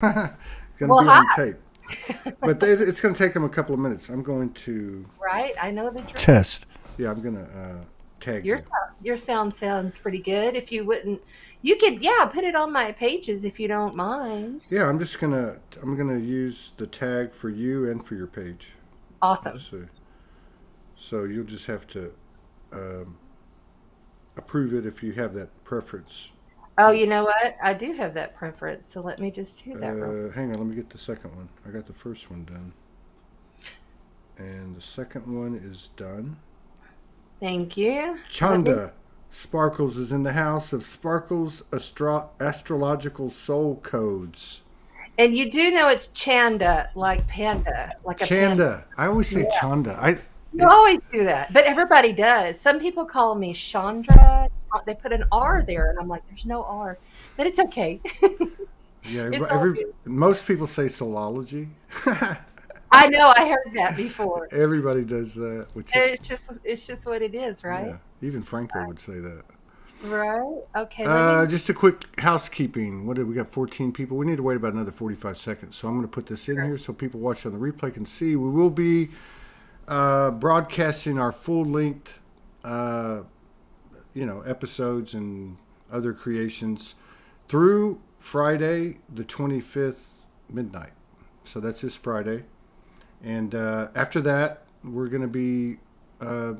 It's going to Well, be hi. on tape. But it's going to take them a couple of minutes. I'm going to Right? I know the drill. test. Yeah, I'm going to tag Your you. sound, your sound sounds pretty good. If you wouldn't, you could, yeah, put it on my pages if you don't mind. Yeah, I'm gonna use the tag for you and for your page. Let's Awesome. see. So you'll just have to um, approve it if you have that preference. Oh, For you know what? I do have that preference. So let me just do that real hang on, let me get the second one. I got the first one done, and the second one is done. Thank you. Let me, Chanda Sparkles is in the house of Sparkles Astrological Soul Codes. and you do know it's Chanda, like panda, like a panda. Chanda. I always Yeah. say Chanda. You It, always do that, but everybody does. Some people call me Chandra. They put an R there, and I'm like, there's no R, but it's okay. yeah, It's all good. most people say Soulogy. I know. I heard that before. Everybody does that, It's just what it is, right? yeah, even Franco would say that. Right. Okay. Let me. Just a quick housekeeping. What did we got? 14 people. We need to wait about another 45 seconds. So I'm going to put this in here so people watching on the replay can see. We will be broadcasting our full length, uh, episodes and other creations through Friday, the 25th midnight. So that's this Friday. And after that, we're going to be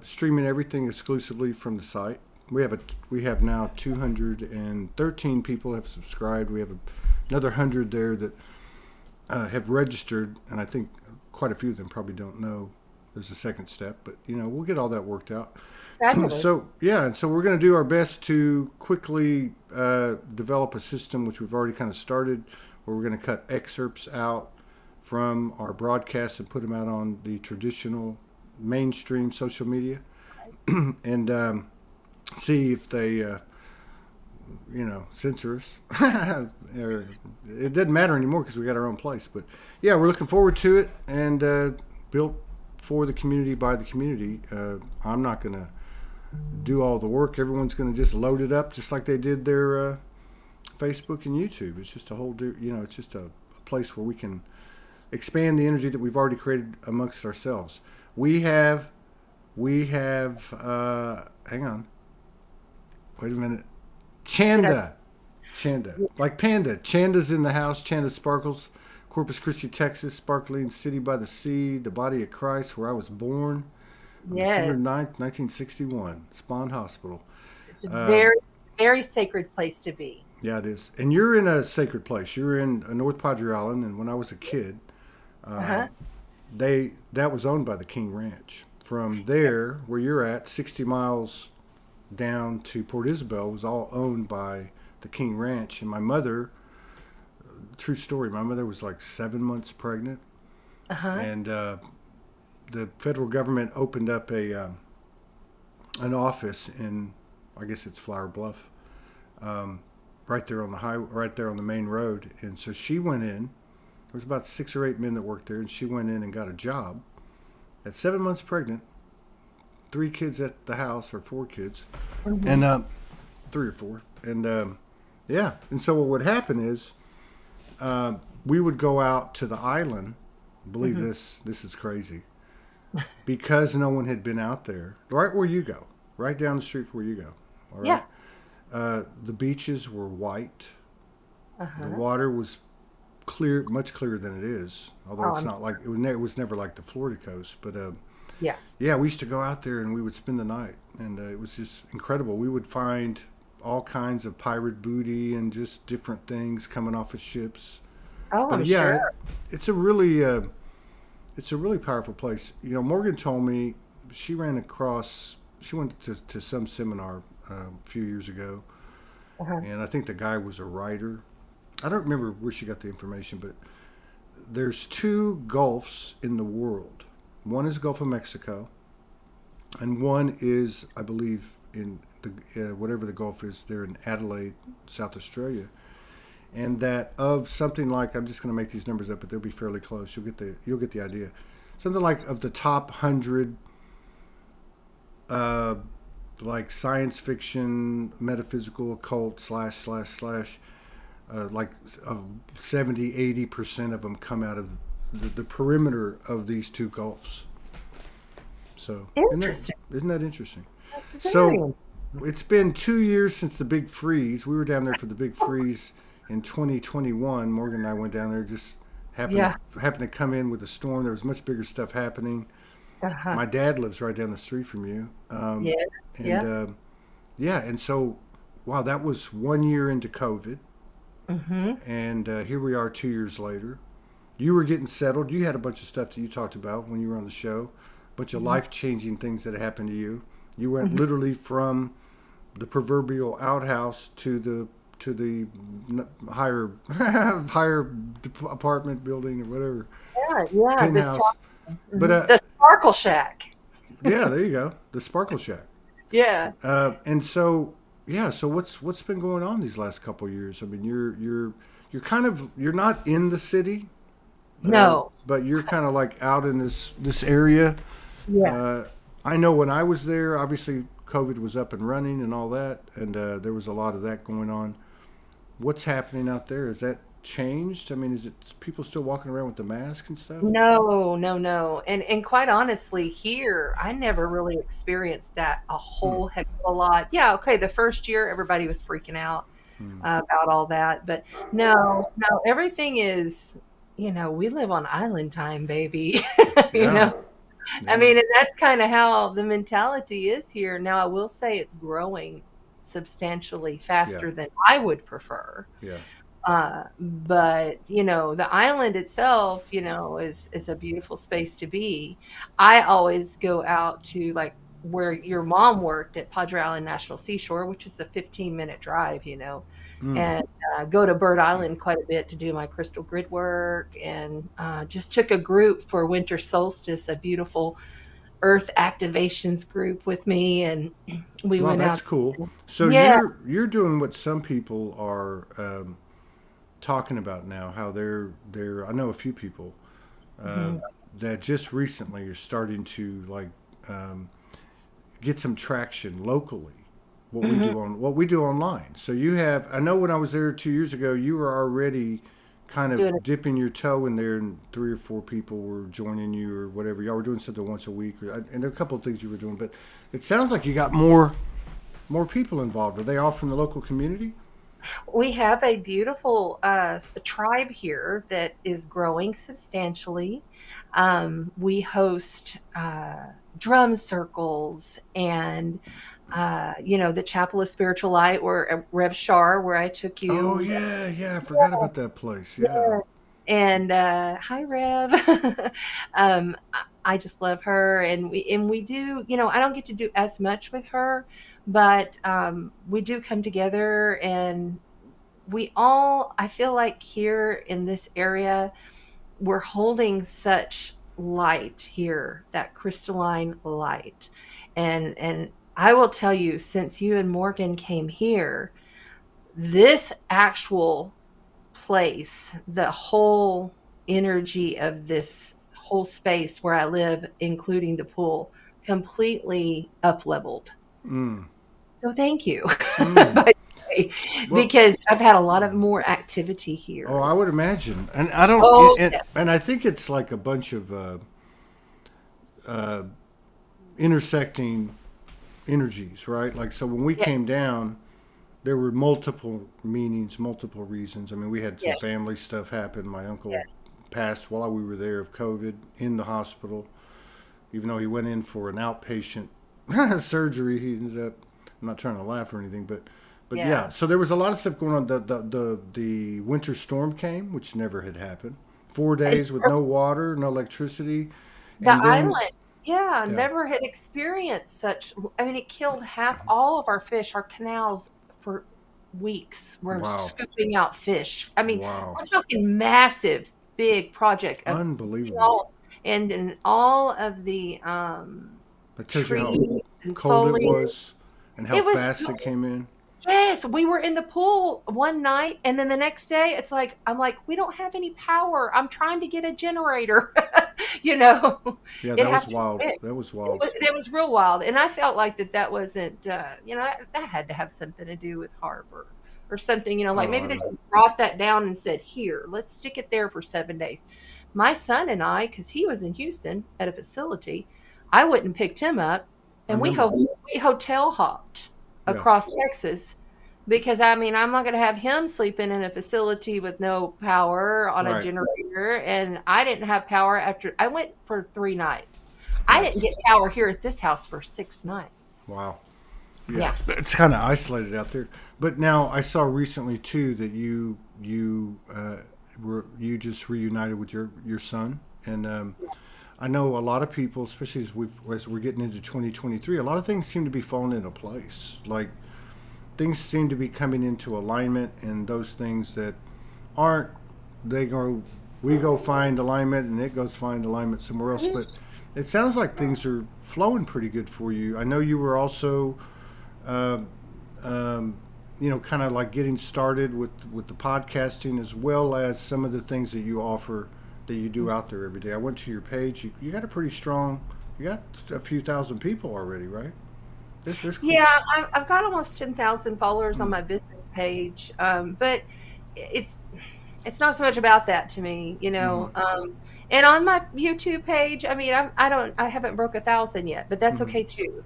streaming everything exclusively from the site. We have now 213 people have subscribed. We have another 100 there that have registered, and I think quite a few of them probably don't know there's a second step. But we'll get all that worked out. Fabulous. So yeah, and so we're going to do our best to quickly develop a system, which we've already kind of started, where we're going to cut excerpts out from our broadcasts and put them out on the traditional mainstream social media, and see if they, censor us. It doesn't matter anymore because we got our own place. But yeah, we're looking forward to it, and built for the community by the community. I'm not going to do all the work. Everyone's going to just load it up just like they did their Facebook and YouTube. It's just a whole, it's just a place where we can expand the energy that we've already created amongst ourselves. We have, hang on, wait a minute. Did I? Chanda, like panda. Chanda's in the house. Chanda Sparkles, Corpus Christi, Texas, sparkling city by the sea, the body of Christ, where I was born on December Yes. 9th, 1961, Spawn Hospital. It's a Um, very, very sacred place to be. yeah, it is. And you're in a sacred place. You're in North Padre Island, and when I was a kid, Uh uh, huh. that was owned by the King Ranch. From there, where you're at, 60 miles down to Port Isabel, was all owned by the King Ranch. And my mother, true story, my mother was like 7 months pregnant, Uh huh. and the federal government opened up an office in, I guess it's Flower Bluff, um, right there on the right there on the main road. And so she went in. There was about 6 or 8 men that worked there, and she went in and got a job at 7 months pregnant, 3 kids at the house, or 4 kids, Hmm. and 3 or 4, and yeah. And so what would happen is we would go out to the island. Believe Hmm. this, this is crazy, because no one had been out there. Right where you go, right down the street from where you go. All right. Yeah. The beaches were white. Uh The huh. water was clear, much clearer than it is. Although Oh, it's I'm. not like it was never like the Florida coast. But Yeah. yeah, we used to go out there and we would spend the night, and it was just incredible. We would find all kinds of pirate booty and just different things coming off of ships. Oh, I'm But yeah, sure. it's a really it's a really powerful place. Morgan told me she ran across. She went to some seminar a few years ago, Uh huh. and I think the guy was a writer. I don't remember where she got the information, but there's two gulfs in the world. One is Gulf of Mexico, and one is, I believe, in the whatever the Gulf is there in Adelaide, South Australia. And that of something like, I'm just going to make these numbers up, but they'll be fairly close. You'll get the idea. Something like of the top 100, uh, like science fiction, metaphysical, occult, slash slash slash, like 70-80% of them come out of the perimeter of these two gulfs. So Interesting. isn't that interesting? Very. So it's been 2 years since the big freeze. We were down there for the big freeze in 2021. Morgan and I went down there. Just Yeah. happened to come in with a storm. There was much bigger stuff happening. Uh-huh. My dad lives right down the street from you, Yeah. and Yeah. yeah, and so wow, that was 1 year into COVID, Mm-hmm. and here we are 2 years later. You were getting settled. You had a bunch of stuff that you talked about when you were on the show, a bunch of Mm-hmm. life changing things that happened to you. You went Mm-hmm. literally from the proverbial outhouse to the higher higher apartment building or whatever Yeah. Yeah. penthouse. But The Sparkle Shack. yeah, there you go, the Sparkle Shack. Yeah. And so yeah, so what's been going on these last couple of years? I mean, you're kind of you're not in the city, No. but you're kind of like out in this area. Yeah. I know when I was there, obviously COVID was up and running and all that, and there was a lot of that going on. What's happening out there? Is that changed? I mean, is it people still walking around with the mask and stuff? No, no, no. And quite honestly, here I never really experienced that a Hmm. whole heck of a lot. Yeah, okay, the first year everybody was freaking out Hmm. about all that, but no, no, everything is, we live on island time, baby. You Yeah, know, I yeah, mean, and that's kind of how the mentality is here. Now, I will say it's growing substantially yeah, faster than I would prefer. yeah. But the island itself, is a beautiful space to be. I always go out to like where your mom worked at Padre Island National Seashore, which is a 15-minute drive, Mm. and go to Bird Island quite a bit to do my crystal grid work, and just took a group for winter solstice, a beautiful earth activations group with me, and we Wow, went that's out. cool. So Yeah. you're doing what some people are talking about now. How they're I know a few people uh, Mhm. that just recently are starting to like um, get some traction locally. Mhm. What we do online. So you have I know when I was there 2 years ago, you were already kind Doing of it. dipping your toe in there, and 3 or 4 people were joining you or whatever. Y'all were doing something once a week, and there are a couple of things you were doing. But it sounds like you got more people involved. Are they all from the local community? We have a beautiful tribe here that is growing substantially. We host drum circles and, the Chapel of Spiritual Light, where Rev Shar, where I took Oh you. yeah, yeah. I forgot about that place. Yeah. And hi, Rev. I just love her, and we do. I don't get to do as much with her, but we do come together, and we all. I feel like here in this area, we're holding such light here, that crystalline light, and I will tell you, since you and Morgan came here, this actual place, the whole energy of this whole space where I live, including the pool, completely up leveled. Mm. So thank you, Mm. by the way, Well, because I've had a lot of more activity oh, here. I would imagine, and I don't, Oh, yeah, and I think it's like a bunch of uh, intersecting energies, right? Like so, when we yeah, came down, there were multiple meanings, multiple reasons. I mean, we had some yes, family stuff happen. My yeah, uncle passed while we were there of COVID in the hospital. Even though he went in for an outpatient surgery, he ended up. I'm not trying to laugh or anything, but yeah. yeah. So there was a lot of stuff going on. The winter storm came, which never had happened. 4 days with no water, no electricity, The and then island, yeah, yeah, never had experienced such. I mean, it killed half all of our fish. Our canals for weeks were wow, scooping out fish. I mean, wow, we're talking massive, big project of unbelievable. all, and all of the That tells you how trees and cold it foliage. was and how It was fast it came in. Yes, we were in the pool one night, and then the next day, I'm like, we don't have any power. I'm trying to get a generator. you know, Yeah, it that has was to be wild. fixed. That was It wild. was, it was real wild, and I felt like that wasn't, that had to have something to do with harbor. or something, like Oh, maybe I they know. just brought that down and said, here, let's stick it there for 7 days. My son and I, because he was in Houston at a facility, I went and picked him up, I and remember. we hotel hopped Yeah. across Texas, because I mean, I'm not going to have him sleeping in a facility with no power on a Right. generator. And I didn't have power after I went for 3 nights. I Right. didn't get power here at this house for 6 nights. Wow. Yeah, Yeah. it's kind of isolated out there. But now I saw recently too that you just reunited with your son, and I know a lot of people, especially as we're getting into 2023, a lot of things seem to be falling into place. Like things seem to be coming into alignment, and those things that aren't, they go, we go find alignment, and it goes find alignment somewhere else. But it sounds like things are flowing pretty good for you. I know you were also uh, kind of like getting started with the podcasting, as well as some of the things that you offer that you do out there every day. I went to your page. You got a pretty strong. You got a few thousand people already, right? There's cool. Yeah, I've got almost 10,000 followers on Mm, my business page. But it's it's not so much about that to me, mm-hmm, and on my YouTube page, I mean, I haven't broke 1,000 yet, but that's mm-hmm. okay too.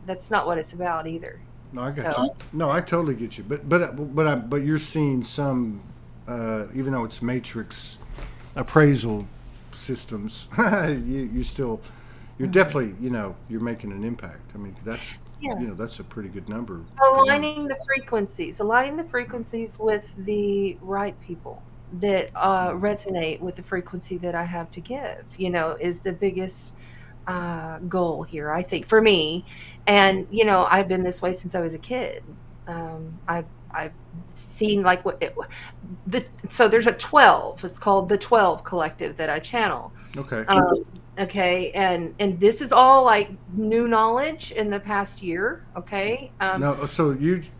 That's not what it's about either. No, I got you. So No, I totally get you. But you're seeing some, even though it's matrix appraisal systems, you still, you're mhm. definitely, you're making an impact. I mean, Yeah. that's a pretty good number for one. Aligning the frequencies with the right people that Mm. resonate with the frequency that I have to give, is the biggest goal here, I think, for me. And, I've been this way since I was a kid. I've seen like so there's a 12, it's called the 12 Collective that I channel. Okay. Okay, and this is all like new knowledge in the past year. Okay. No,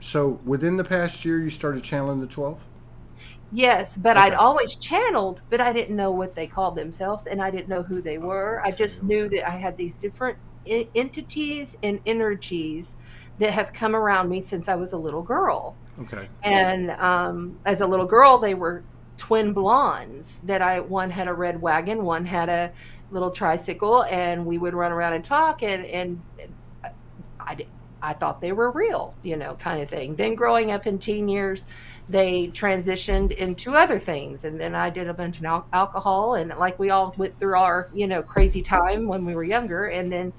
so within the past year you started channeling the 12? Yes, but I'd Okay. always channeled, but I didn't know what they called themselves, and I didn't know who they were. I Okay. just knew that I had these different entities and energies that have come around me since I was a little girl. Okay. And as a little girl, they were twin blondes that one had a red wagon, one had a little tricycle, and we would run around and talk. And I, I thought they were real, kind of thing. Then growing up in teen years, they transitioned into other things. And then I did a bunch of alcohol, and like we all went through our, crazy time when we were younger. And then,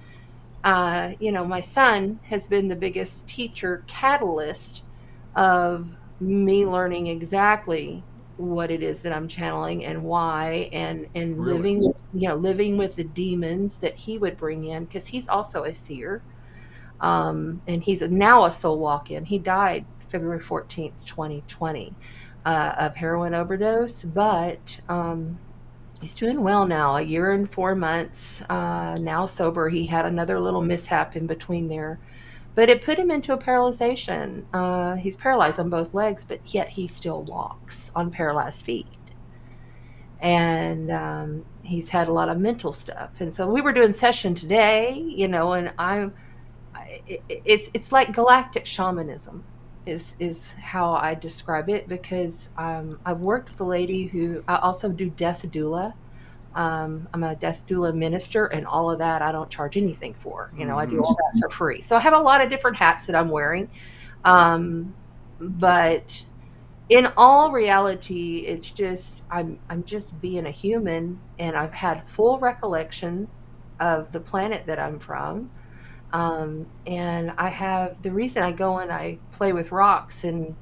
my son has been the biggest teacher catalyst of me learning exactly what it is that I'm channeling and why, and Really? living with the demons that he would bring in, because he's also a seer. And he's now a soul walk-in. He died February 14th, 2020, of heroin overdose, but he's doing well now. A year and 4 months, now sober. He had another little mishap in between there, but it put him into a paralyzation. He's paralyzed on both legs, but yet he still walks on paralyzed feet. And he's had a lot of mental stuff. And so we were doing session today, and it's like galactic shamanism is how I describe it, because I've worked with a lady who I also do death doula. I'm a death doula minister, and all of that I don't charge anything for. I do Mm-hmm. all that for free. So I have a lot of different hats that I'm wearing. Um, but in all reality, it's just I'm just being a human, and I've had full recollection of the planet that I'm from. And I have the reason I go and I play with rocks and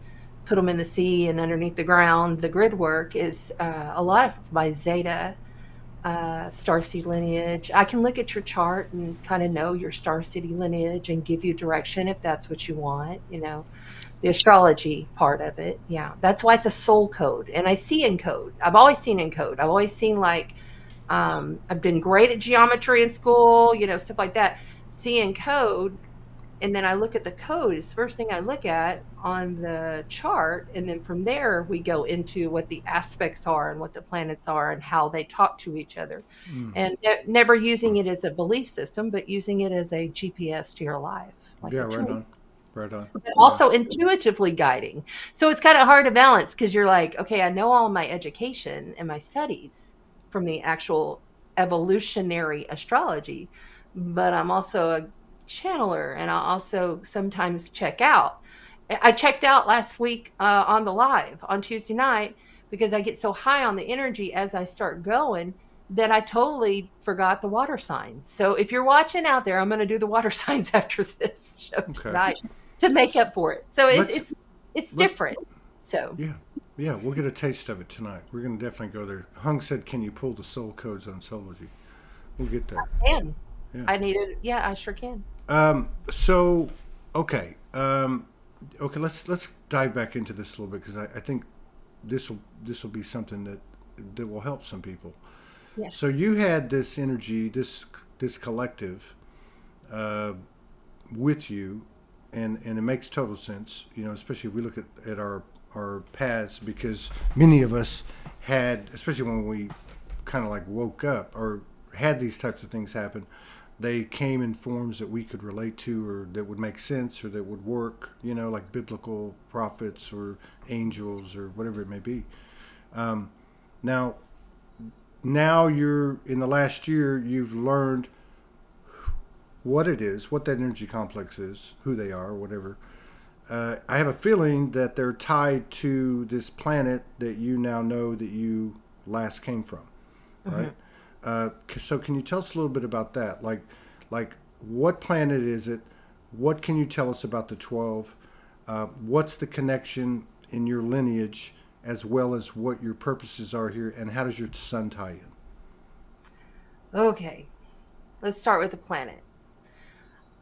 put them in the sea and underneath the ground, the grid work is a lot of my Zeta starseed lineage. I can look at your chart and kind of know your star city lineage and give you direction if that's what you want, the astrology part of it. Yeah. That's why it's a soul code. And I see in code. I've always seen in code. I've always seen like, I've been great at geometry in school, stuff like that. Seeing code, and then I look at the code is the first thing I look at on the chart, and then from there we go into what the aspects are and what the planets are and how they talk to each other, Mm. and never using it as a belief system, but using it as a GPS to your life, like Yeah, a right tool. on. Right on. but Yeah. also intuitively guiding. So it's kind of hard to balance because you're like, okay, I know all my education and my studies from the actual evolutionary astrology, but I'm also a channeler and I also sometimes check out. I checked out last week on the live on Tuesday night because I get so high on the energy as I start going that I totally forgot the water signs. So if you're watching out there, I'm going to do the water signs after this show Okay. tonight to make up for it. So Let's it's let different. So yeah. Yeah, we'll get a taste of it tonight. We're going to definitely go there. Hung said, "Can you pull the soul codes on Soulogy?" We'll get there. and Yeah. I needed, yeah, I sure can. So, okay. Okay, let's dive back into this a little bit because I think this will be something that will help some people. Yes. So you had this energy, this collective uh, with you, and it makes total sense. You know, especially if we look at our paths, because many of us had, especially when we kind of like woke up or had these types of things happen, they came in forms that we could relate to or that would make sense or that would work, you know, like biblical prophets or angels or whatever it may be. Um, now, now you're in the last year, you've learned what it is, what that energy complex is, who they are, whatever. I have a feeling that they're tied to this planet that you now know that you last came from, right? So can you tell us a little bit about that? Like what planet is it? What can you tell us about the 12? What's the connection in your lineage, as well as what your purposes are here, and how does your sun tie in? Okay, let's start with the planet.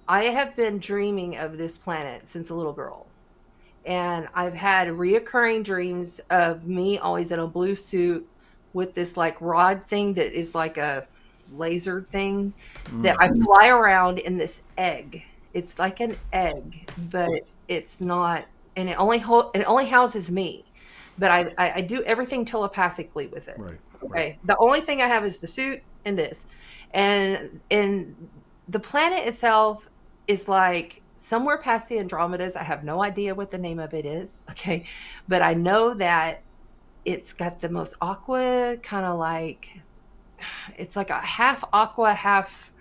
I have been dreaming of this planet since a little girl. And I've had reoccurring dreams of me always in a blue suit with this like rod thing that is like a laser thing that I fly around in this egg. It's like an egg, but it's not, and it only houses me. But I do everything telepathically with it. Right, right. Okay, the only thing I have is the suit and this, and the planet itself is like somewhere past the Andromedas. I have no idea what the name of it is. Okay. But I know that it's got the most aqua kind of like, it's like a half aqua, half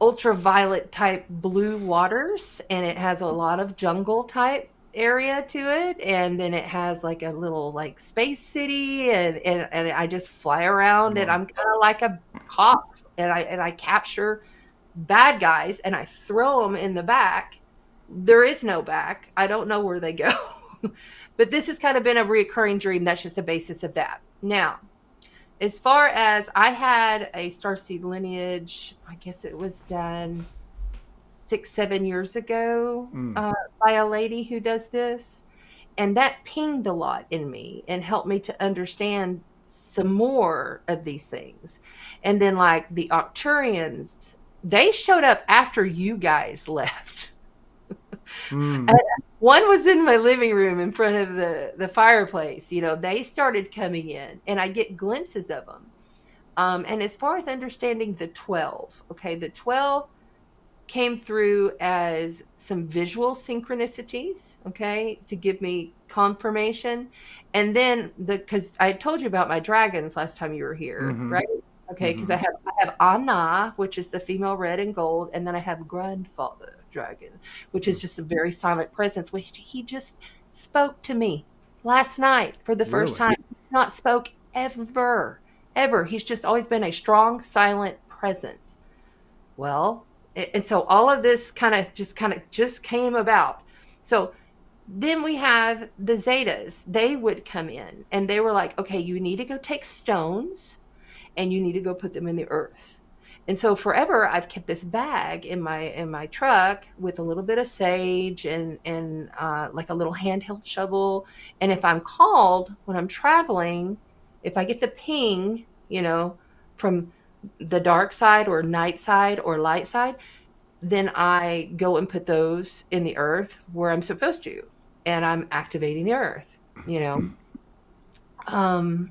ultraviolet type blue waters. And it has a lot of jungle type area to it. And then it has like a little like space city and I just fly around and Wow. I'm kind of like a cop and I capture bad guys and I throw them in the back. There is no back. I don't know where they go. But this has kind of been a reoccurring dream. That's just the basis of that. Now, as far as I had a starseed lineage, I guess it was done 6, 7 years ago by a lady who does this. And that pinged a lot in me and helped me to understand some more of these things. And then, like the Octurians, they showed up after you guys left. Mm. And one was in my living room in front of the fireplace. You know, they started coming in, and I get glimpses of them. And as far as understanding the 12, okay, the 12 came through as some visual synchronicities, okay, to give me confirmation. And then because I told you about my dragons last time you were here, Mm-hmm. right? Okay, because Mm-hmm. I have Anna, which is the female red and gold, and then I have grandfather dragon, which is just a very silent presence, which he just spoke to me last night for the first Really? time. Not spoke ever, ever. He's just always been a strong, silent presence. Well, and so all of this kind of just came about. So then we have the Zetas. They would come in and they were like, okay, you need to go take stones and you need to go put them in the earth. And so forever I've kept this bag in my truck with a little bit of sage and like a little handheld shovel. And if I'm called when I'm traveling, if I get the ping, from the dark side or night side or light side, then I go and put those in the earth where I'm supposed to, and I'm activating the earth. You know, um,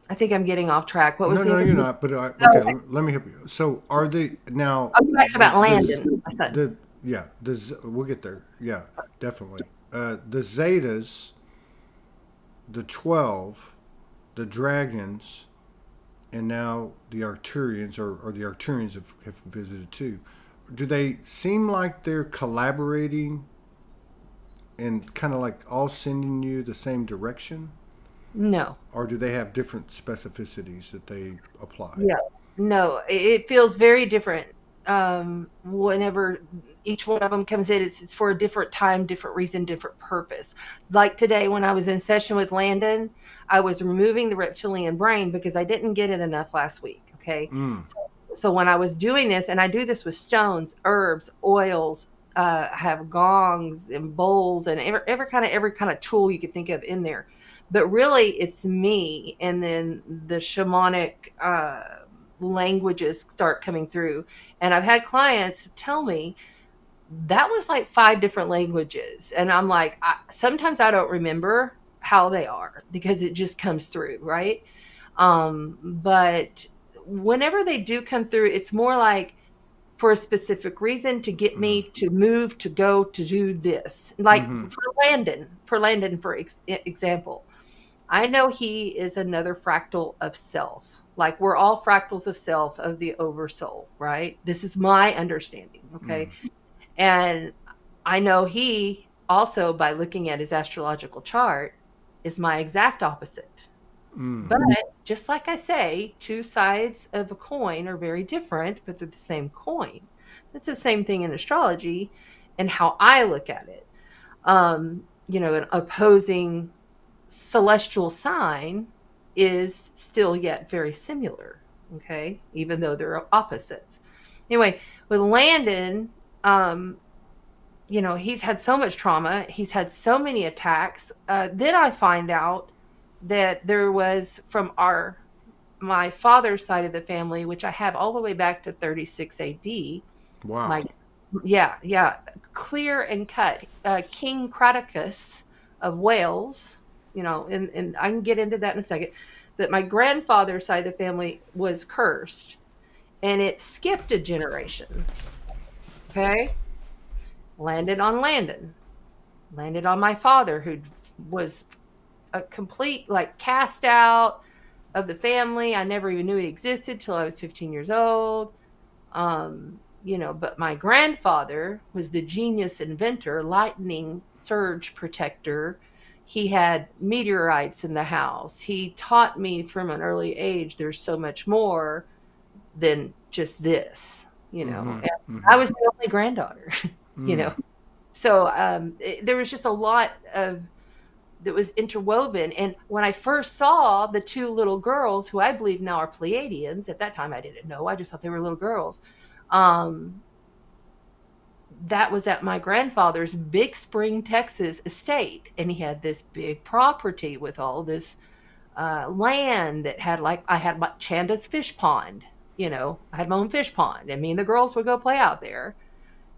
I think I'm getting off track. What was No, the no, other? you're not. But Oh, okay, okay. Let me help you. So, are they now Oh, you asked the about the Landon, my son. the Yeah, we'll get there. Yeah, definitely. The Zetas, the 12, the Dragons, and now the Arcturians, or the Arcturians have visited too. Do they seem like they're collaborating and kind of like all sending you the same direction? No. Or do they have different specificities that they apply? Yeah. No, it feels very different. Whenever each one of them comes in, it's for a different time, different reason, different purpose. Like today, when I was in session with Landon, I was removing the reptilian brain because I didn't get it enough last week. Okay. Mm. So when I was doing this, and I do this with stones, herbs, oils, I have gongs and bowls and every kind of tool you could think of in there. But really, it's me, and then the shamanic languages start coming through. And I've had clients tell me that was like 5 different languages, and I'm like, sometimes I don't remember how they are because it just comes through, right? But whenever they do come through, it's more like for a specific reason to get Mm. me to move, to go, to do this. Like Mm-hmm. for Landon, for example, I know he is another fractal of self. Like we're all fractals of self, of the oversoul, right? This is my understanding, okay? Mm. And I know he also, by looking at his astrological chart, is my exact opposite. Mm. But just like I say, two sides of a coin are very different, but they're the same coin. That's the same thing in astrology and how I look at it. An opposing celestial sign is still yet very similar, okay, even though they're opposites. Anyway, with Landon, he's had so much trauma, he's had so many attacks. Then I find out that there was from my father's side of the family, which I have all the way back to 36 AD. My Wow. yeah, clear and cut. King Craticus of Wales, and I can get into that in a second. But my grandfather's side of the family was cursed, and it skipped a generation. Okay, landed on my father, who was a complete like cast out of the family. I never even knew it existed till I was 15 years old. But my grandfather was the genius inventor, lightning surge protector. He had meteorites in the house. He taught me from an early age there's so much more than just this, Mm-hmm. And Mm-hmm. I was the only granddaughter, you Mm. know. So there was just a lot of that was interwoven. And when I first saw the two little girls, who I believe now are Pleiadians, at that time I didn't know, I just thought they were little girls. Um, that was at my grandfather's Big Spring, Texas estate. And he had this big property with all this land that had, like, I had my Chanda's fish pond. I had my own fish pond, and me and the girls would go play out there.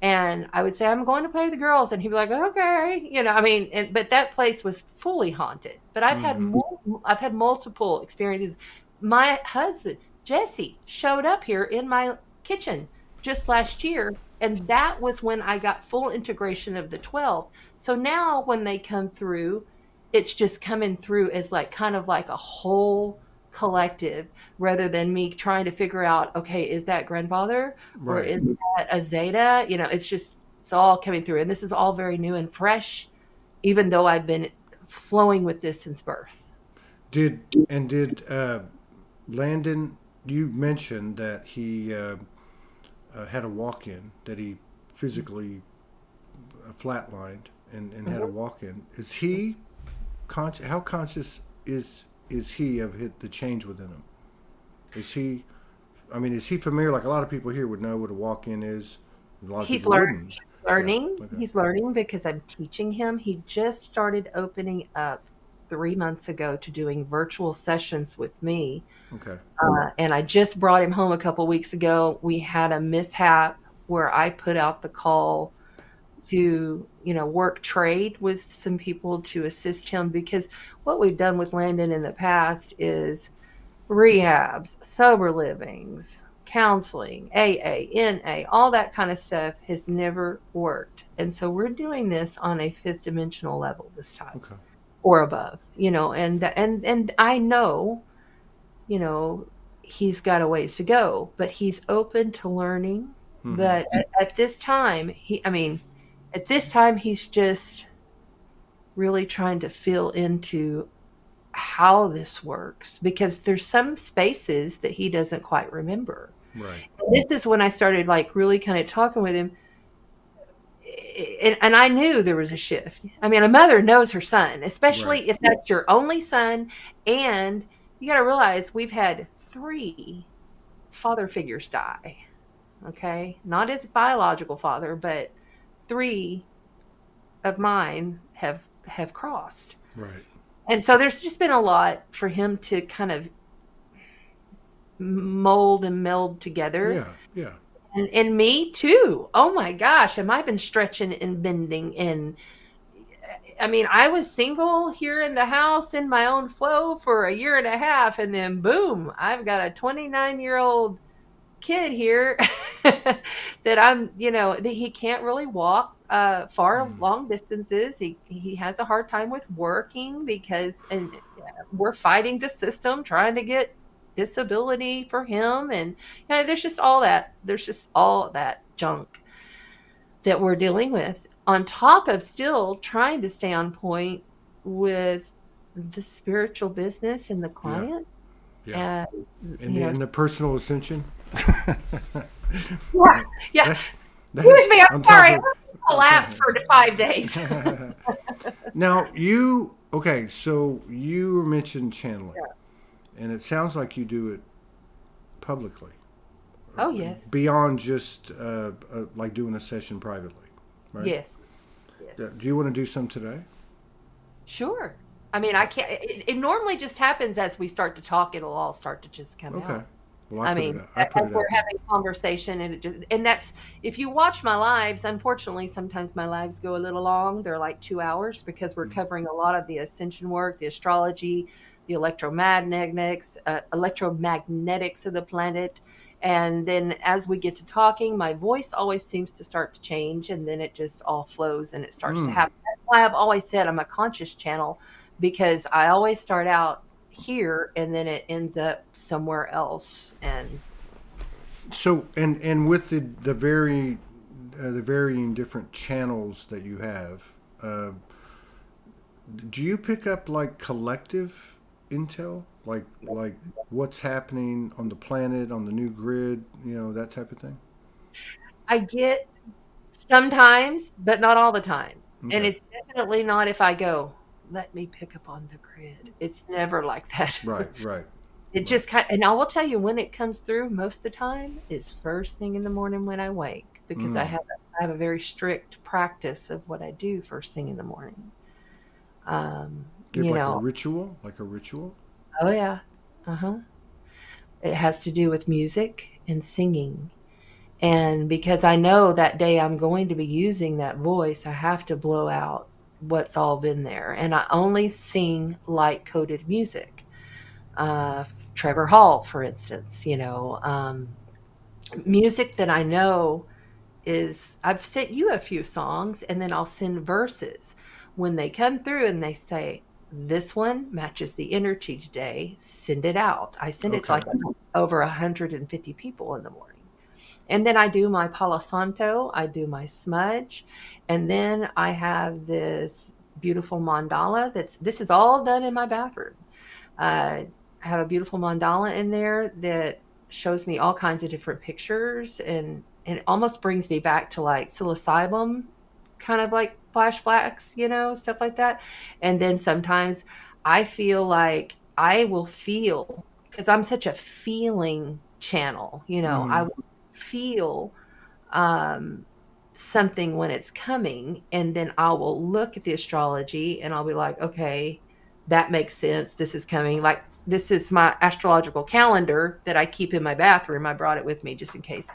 And I would say, I'm going to play with the girls. And he'd be like, okay. But that place was fully haunted. But Mm-hmm. I've had multiple experiences. My husband, Jesse, showed up here in my kitchen just last year. And that was when I got full integration of the 12. So now when they come through, it's just coming through as like kind of like a whole collective, rather than me trying to figure out, okay, is that grandfather or Right. is that a zeta? It's all coming through. And this is all very new and fresh, even though I've been flowing with this since birth. Did Landon? You mentioned that he had a walk-in, that he physically flatlined and had a Mhm. walk-in. Is he conscious? How conscious is he of the change within him? Is he? I mean, is he familiar? Like a lot of people here would know what a walk-in is. A lot of He's people wouldn't. Yeah. learning. Okay. He's learning because I'm teaching him. He just started opening up 3 months ago to doing virtual sessions with me. Okay. And I just brought him home a couple weeks ago. We had a mishap where I put out the call to, work trade with some people to assist him, because what we've done with Landon in the past is rehabs, sober livings, counseling, AA, NA, all that kind of stuff has never worked. And so we're doing this on a fifth dimensional level this time Okay. or above, and I know, you know, he's got a ways to go, but he's open to learning. Mm-hmm. But at this time, at this time, he's just really trying to feel into how this works because there's some spaces that he doesn't quite remember. Right. And this is when I started like really kind of talking with him. And I knew there was a shift. I mean, a mother knows her son, especially Right. if that's your only son. And you got to realize we've had 3 father figures die. Okay. Not his biological father, but 3 of mine have crossed. Right. And so there's just been a lot for him to kind of mold and meld together. Yeah. Yeah. And me too. Oh my gosh, am I been stretching and bending? And I mean, I was single here in the house in my own flow for a year and a half, and then boom, I've got a 29-year-old kid here that that he can't really walk far long distances. He has a hard time with working and we're fighting the system trying to get disability for him, and there's just all that junk that we're dealing with on top of still trying to stay on point with the spiritual business and the Yeah. client. Yeah. You know, And the personal ascension. yeah, yeah. That's, Excuse me, I'm sorry. top I collapsed for 5 days. of- Now so you mentioned channeling, and it sounds like you do it publicly. Oh, yes. Beyond just like doing a session privately, right? Yes. Do you want to do some today? Sure. I mean, I can't. It normally just happens as we start to talk. It'll all start to just come Okay. out. Well, I I mean, put as it out we're there. having conversation, and that's if you watch my lives. Unfortunately, sometimes my lives go a little long. They're like 2 hours because we're covering a lot of the ascension work, the astrology, the electromagnetics of the planet. And then as we get to talking, my voice always seems to start to change, and then it just all flows and it starts to happen. That's why I've always said I'm a conscious channel, because I always start out here and then it ends up somewhere else. And So and with the varying different channels that you have, do you pick up like collective intel, like what's happening on the planet, on the new grid, that type of thing? I get sometimes, but not all the time. And Okay. it's definitely not if I go, let me pick up on the grid. It's never like that. Right. Right. It Right. just and I will tell you when it comes through most of the time is first thing in the morning when I wake, because Mm. I have a very strict practice of what I do first thing in the morning. Um, You have you like a know, ritual, like a ritual. oh yeah. Uh-huh. It has to do with music and singing. And because I know that day I'm going to be using that voice, I have to blow out what's all been there. And I only sing light coded music. Trevor Hall, for instance, music that I know I've sent you a few songs and then I'll send verses. When they come through and they say, this one matches the energy today, send it out. I send it to Okay. like over 150 people in the morning. And then I do my Palo Santo, I do my smudge, and then I have this beautiful mandala this is all done in my bathroom. I have a beautiful mandala in there that shows me all kinds of different pictures, and it almost brings me back to like psilocybin, kind of like flashbacks, stuff like that. And then sometimes I feel like I will feel, because I'm such a feeling channel, I Mm-hmm. will feel um, something when it's coming, and then I will look at the astrology and I'll be like, okay, that makes sense. This is coming. Like, this is my astrological calendar that I keep in my bathroom. I brought it with me just in case.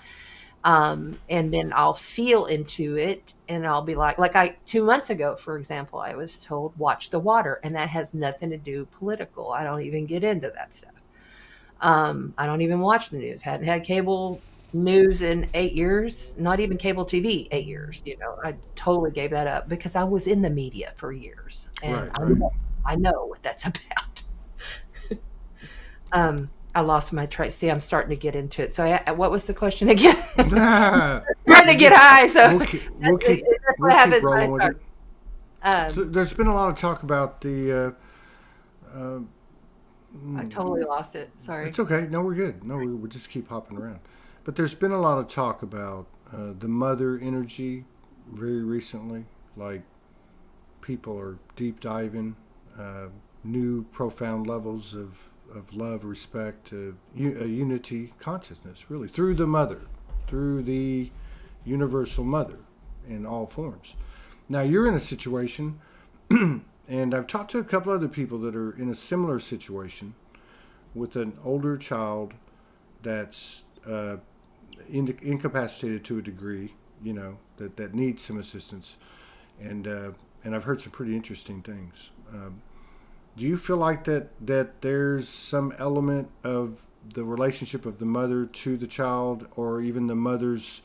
And then I'll feel into it and I'll be like 2 months ago, for example, I was told watch the water, and that has nothing to do political. I don't even get into that stuff. I don't even watch the news. Hadn't had cable news in 8 years, not even cable TV, 8 years. I totally gave that up because I was in the media for years, and Right, right. I know what that's about. I lost my train. See, I'm starting to get into it. So, what was the question again? Nah, Starting to we'll get just high. So that's what we'll keep happens when I rolling with start. it. So Um, there's been a lot of talk about the. I totally lost it. Sorry. It's okay. No, we're good. No, we'll just keep hopping around. But there's been a lot of talk about the mother energy very recently. Like people are deep diving uh, new profound levels of love, respect, unity, consciousness, really, through the mother, through the universal mother in all forms. Now, you're in a situation, and I've talked to a couple other people that are in a similar situation with an older child that's incapacitated to a degree, that needs some assistance. And I've heard some pretty interesting things. Do you feel like that there's some element of the relationship of the mother to the child, or even the mother's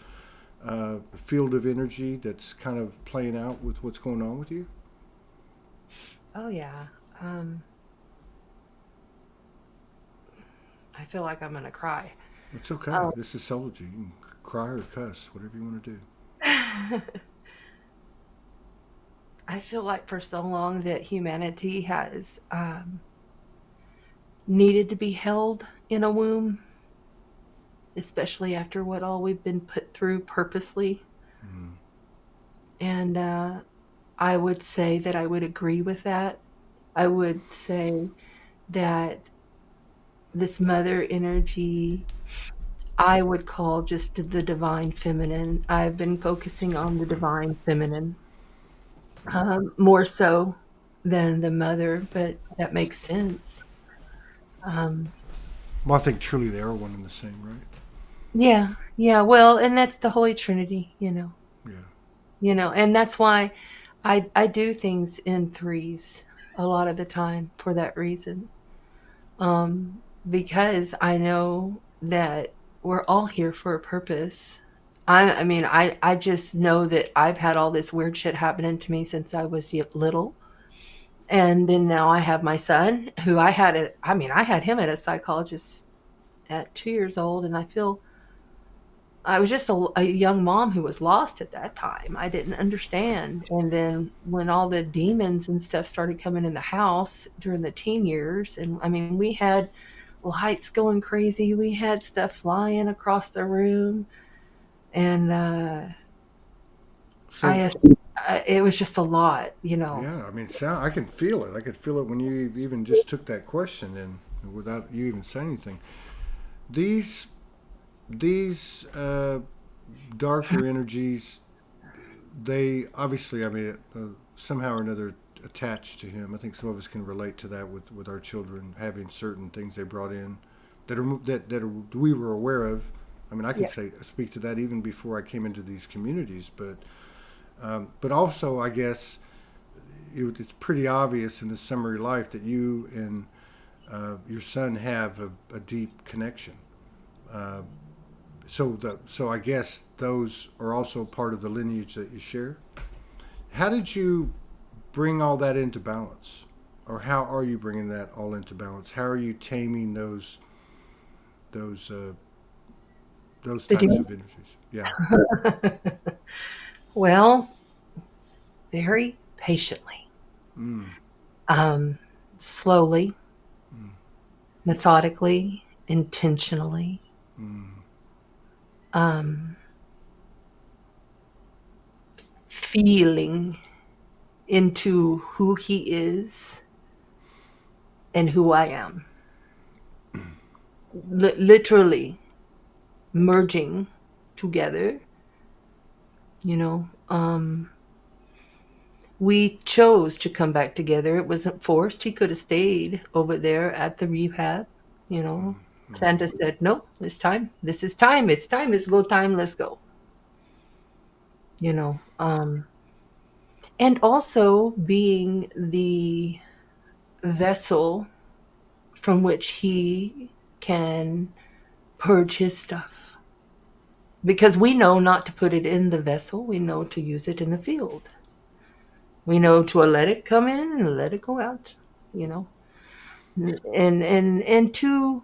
field of energy that's kind of playing out with what's going on with you? Oh yeah. Um, I feel like I'm gonna cry. It's okay. Um, This is Soulogy. You can cry or cuss, whatever you want to do. I feel like for so long that humanity has needed to be held in a womb, especially after what all we've been put through purposely. Mm. And I would say that I would agree with that. I would say that this mother energy, I would call just the divine feminine. I've been focusing on the divine feminine more so than the mother, but that makes sense. Um, Well, I think truly they are one and the same, right? yeah, yeah. Well, and that's the Holy Trinity, Yeah. and that's why I do things in threes a lot of the time for that reason. Because I know that we're all here for a purpose. I mean, I just know that I've had all this weird shit happening to me since I was little. And then now I have my son who I had him at a psychologist at 2 years old. And I was just a young mom who was lost at that time. I didn't understand. And then when all the demons and stuff started coming in the house during the teen years, and I mean, we had lights going crazy. We had stuff flying across the room, and So I, it was just a lot. yeah, I mean, sound. I can feel it. I could feel it when you even just took that question and without you even saying anything. These these darker energies, they obviously, I mean, somehow or another attached to him. I think some of us can relate to that with our children having certain things they brought in we were aware of. I mean, I can Yeah. say speak to that even before I came into these communities, but also I guess it's pretty obvious in the summary life that you and your son have a deep connection. Uh, so I guess those are also part of the lineage that you share. How did you bring all that into balance, or how are you bringing that all into balance? How are you taming those uh, those The types demon. of energies? Yeah. Well, very patiently, Mm, um, slowly, mm, methodically, intentionally, mm, um, feeling into who he is and who I am. Literally merging together, you know. We chose to come back together. It wasn't forced. He could have stayed over there at the rehab, you know. mm, mm. Chanda said, "No, it's time. This is time. It's time. It's go time. Let's go." You know. And also being the vessel from which he can purge his stuff. Because we know not to put it in the vessel, we know to use it in the field. We know to let it come in and let it go out, you know. And to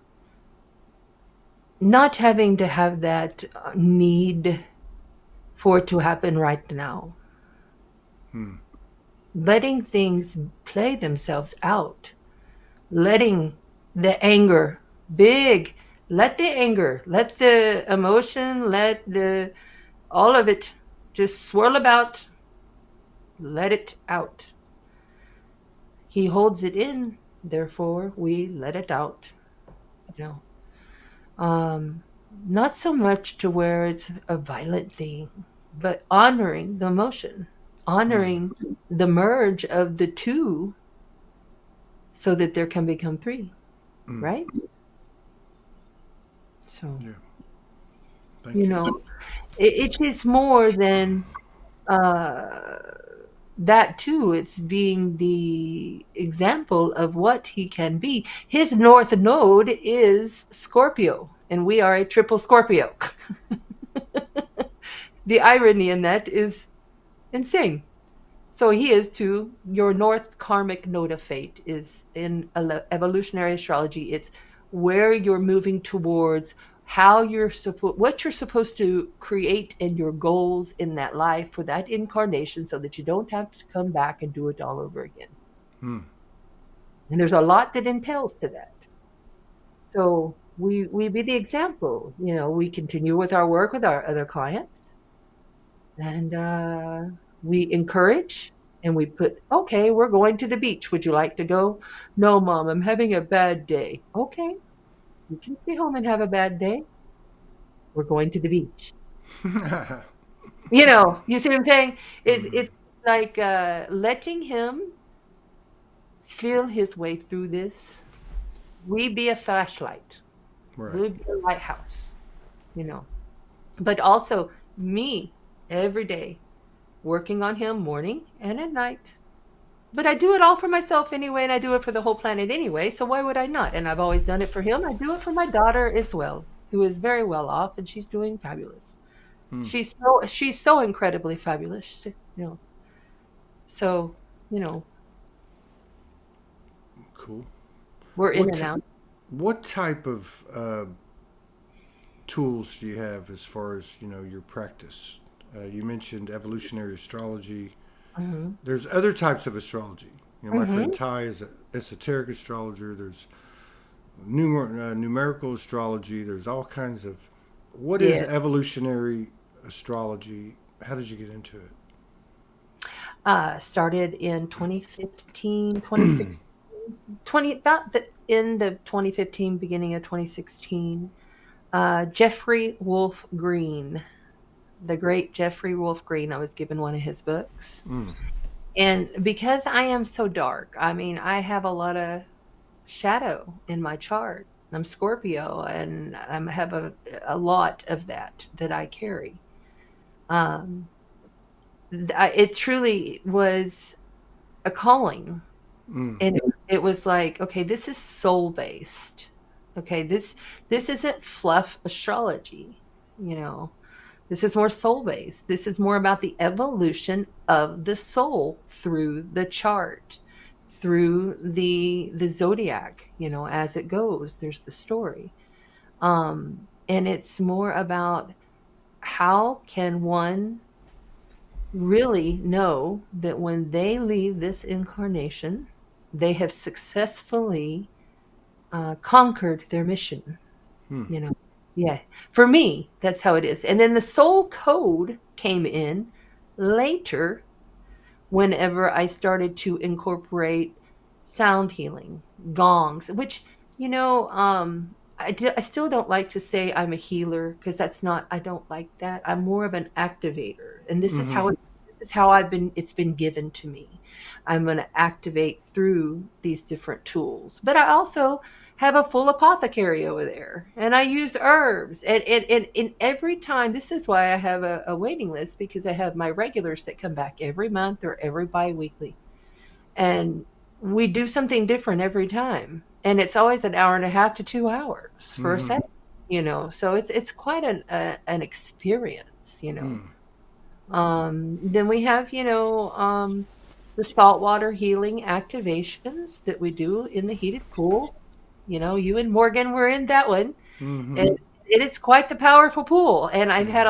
not having to have that need for it to happen right now. Hmm. Letting things play themselves out. Letting the anger big, let the anger, let the emotion, let the all of it just swirl about, let it out. He holds it in, therefore we let it out, you know. Not so much to where it's a violent thing, but honoring the emotion, Hmm. honoring the merge of the two so that there can become three, Hmm. right? So, Yeah. you Thank you. know, it is more than uh, that, too. It's being the example of what he can be. His north node is Scorpio, and we are a triple Scorpio. The irony in that is insane. So he is too. Your north karmic node of fate is in evolutionary astrology. It's where you're moving towards, how you're supposed, what you're supposed to create, and your goals in that life for that incarnation, so that you don't have to come back and do it all over again. Hmm. And there's a lot that entails to that. So we be the example. You know, we continue with our work with our other clients, and we encourage, and we put, okay, we're going to the beach, would you like to go? No, mom, I'm having a bad day. Okay, you can stay home and have a bad day. We're going to the beach. You know, you see what I'm saying? It's like letting him feel his way through this. We be a flashlight, Right. we'll be a lighthouse, you know. But also me, every day, working on him morning and at night. But I do it all for myself anyway, and I do it for the whole planet anyway, so why would I not? And I've always done it for him. I do it for my daughter as well, who is very well off, and she's doing fabulous. Hmm. She's so incredibly fabulous, you know. So, you know, Cool. we're in What and out. what type of tools do you have as far as your practice? You mentioned evolutionary astrology. Mhm. There's other types of astrology. My friend Mhm. Ty is an esoteric astrologer. There's numerical astrology. There's all kinds of. What is Yeah. evolutionary astrology? How did you get into it? Started in 2015, 2016, 20, about the end of 2015, beginning of 2016. Jeffrey Wolf Green, the great Jeffrey Wolf Green. I was given one of his books. Mm. And because I am so dark, I mean, I have a lot of shadow in my chart. I'm Scorpio, and I have a lot of that I carry. Um, it truly was a calling. Mm. And it was like, okay, this is soul based. Okay, this isn't fluff astrology, you know. This is more soul based. This is more about the evolution of the soul through the chart, through the zodiac, you know, as it goes. There's the story. And it's more about how can one really know that when they leave this incarnation, they have successfully conquered their mission, Mm. you know. Yeah, for me that's how it is. And then the soul code came in later, whenever I started to incorporate sound healing, gongs, which, you know, I still don't like to say I'm a healer, because that's not, I don't like that. I'm more of an activator. And Mm-hmm. this is how I've been, it's been given to me. I'm going to activate through these different tools. But I also have a full apothecary over there, and I use herbs, and every time. This is why I have a waiting list, because I have my regulars that come back every month or every bi-weekly, and we do something different every time. and it's always an hour and a half to 2 hours for a Mm-hmm. set. So it's quite an experience. Mm. Then we have, the saltwater healing activations that we do in the heated pool. You and Morgan were in that one, Mm-hmm. and it's quite the powerful pool. And I've had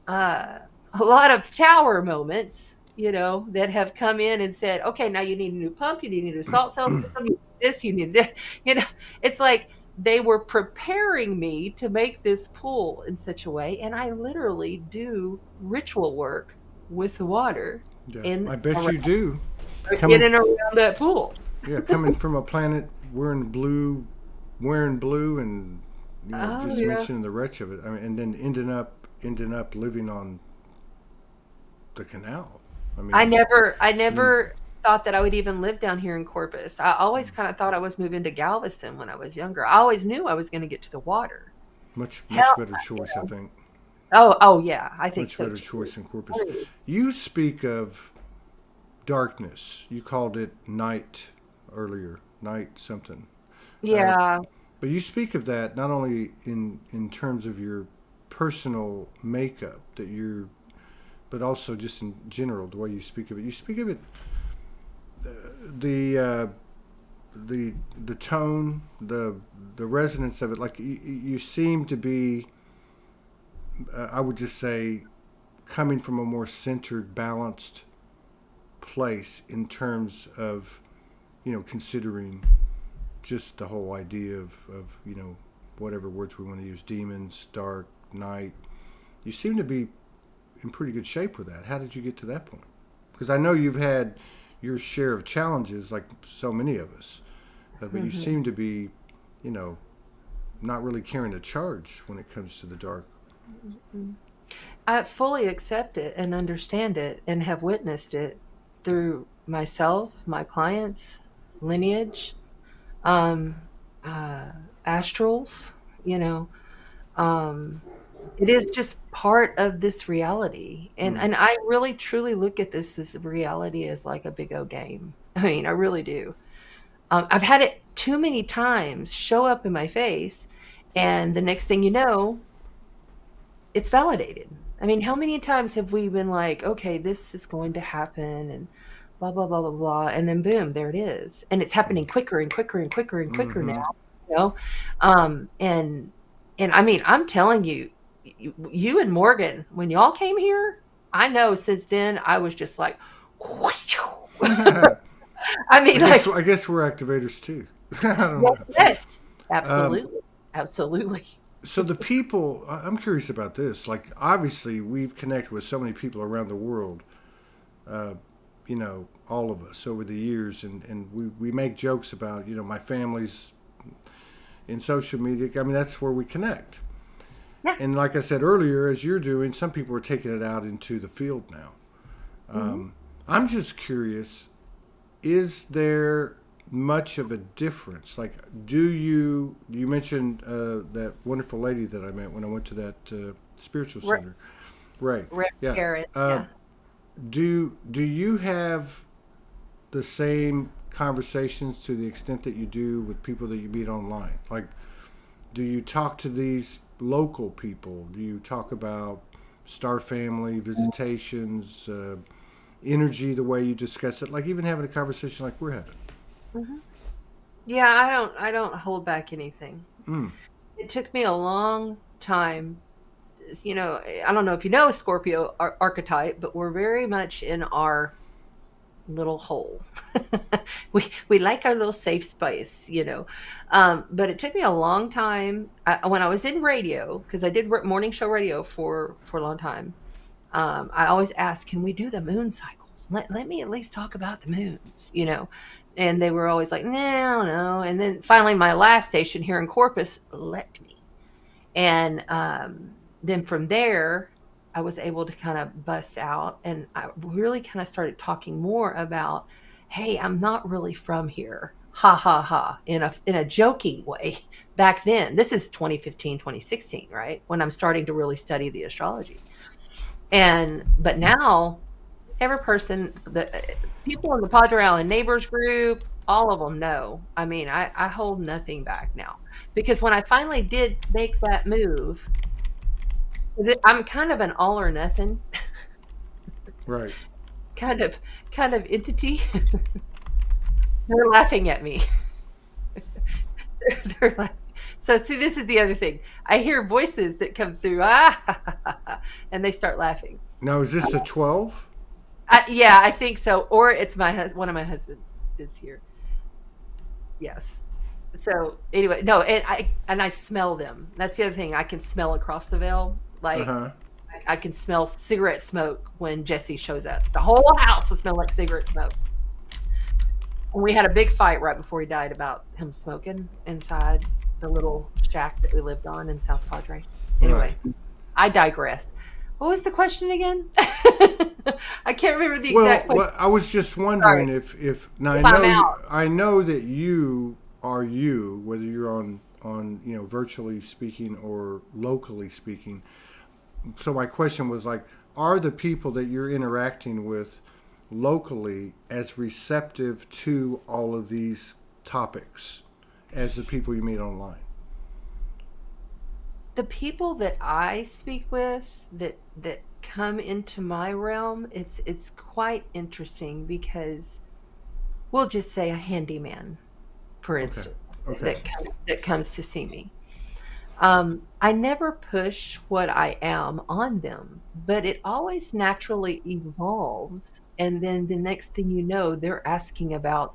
uh, a lot of tower moments, that have come in and said, okay, now you need a new pump, you need a new salt cell system, you need this, you need that. You know, it's like they were preparing me to make this pool in such a way. And I literally do ritual work with the water Yeah, in I bet around, you do. in Coming, and around that pool. yeah, coming from a planet wearing blue, and Oh, just yeah. mentioning the wretch of it. I mean, and then ending up living on the canal. I mean, I mm, never thought that I would even live down here in Corpus. I always kind of thought I was moving to Galveston when I was younger. I always knew I was going to get to the water. much Hell, better choice, I think. oh yeah, I think Much so better too. choice in Corpus. You speak of darkness. You called it night earlier, night something. Uh, Yeah. but you speak of that not only in terms of your personal makeup that you're, but also just in general the way you speak of it. You speak of it, the uh, the tone, the resonance of it. Like you seem to be, I would just say, coming from a more centered, balanced place in terms of considering just the whole idea of whatever words we want to use, demons, dark, night. You seem to be in pretty good shape with that. How did you get to that point? Because I know you've had your share of challenges, like so many of us, but you Hmm. seem to be, you know, not really carrying a charge when it comes to the dark. I fully accept it and understand it and have witnessed it through myself, my clients, lineage, um, uh, astrals, you know. Um, it is just part of this reality. And Mm. and I really truly look at this reality as like a big O game. I mean, I really do. I've had it too many times show up in my face, and the next thing you know, it's validated. I mean, how many times have we been like, okay, this is going to happen and blah, blah, blah, blah, blah. And then boom, there it is. And it's happening quicker and quicker and quicker and quicker now, Mm-hmm. you know? Um, and, and I mean, I'm telling you, you and Morgan, when y'all came here, I know since then I was just like, I I mean, guess like, I guess we're activators too. I don't yes, know. yes, Um, absolutely. Absolutely. so the people, I'm curious about this. Like, obviously, we've connected with so many people around the world. Uh, all of us over the years, and we make jokes about my family's in social media. I mean, that's where we connect. Yeah. And like I said earlier, as you're doing, some people are taking it out into the field now. Hmm. I'm just curious, is there much of a difference? Like, you mentioned that wonderful lady that I met when I went to that spiritual Right. center, right? Right. Yeah. Karen. Uh, Yeah. do you have the same conversations to the extent that you do with people that you meet online? Like, do you talk to these local people? Do you talk about star family visitations, energy, the way you discuss it? Like even having a conversation like we're having. Mhm. Yeah, I don't hold back anything. Mm. It took me a long time. I don't know if you know Scorpio archetype, but we're very much in our little hole. We like our little safe space. But it took me a long time. When I was in radio, because I did morning show radio for a long time. I always ask, can we do the moon cycles? Let me at least talk about the moons. And they were always like, no, no. And then finally, my last station here in Corpus let me. And then from there, I was able to kind of bust out, and I really kind of started talking more about, hey, I'm not really from here. Ha ha ha, in a joking way. Back then, this is 2015, 2016, right? When I'm starting to really study the astrology. But now every person, the people in the Padre Island neighbors group, all of them know. I mean, I hold nothing back now because when I finally did make that move, 'cause I'm kind of an all or nothing Right. kind of kind of entity. They're laughing at me. They're laughing. So see, this is the other thing. I hear voices that come through, and they start laughing. Now, is this a 12? Yeah, I think so. Or it's one of my husbands is here. Yes. So anyway, no, and I smell them. That's the other thing. I can smell across the veil. Uh Like huh. I can smell cigarette smoke when Jesse shows up. The whole house will smell like cigarette smoke. And we had a big fight right before he died about him smoking inside the little shack that we lived on in South Padre. Right. Anyway, I digress. What was the question again? I can't remember the exact question. Well, I was just Sorry. wondering if now If I'm out. I know that you are you, whether you're on virtually speaking or locally speaking. So my question was like, are the people that you're interacting with locally as receptive to all of these topics as the people you meet online? The people that I speak with that come into my realm, it's quite interesting because we'll just say a handyman, for Okay. instance, Okay. that comes to see me. I never push what I am on them, but it always naturally evolves. And then the next thing you know, they're asking about,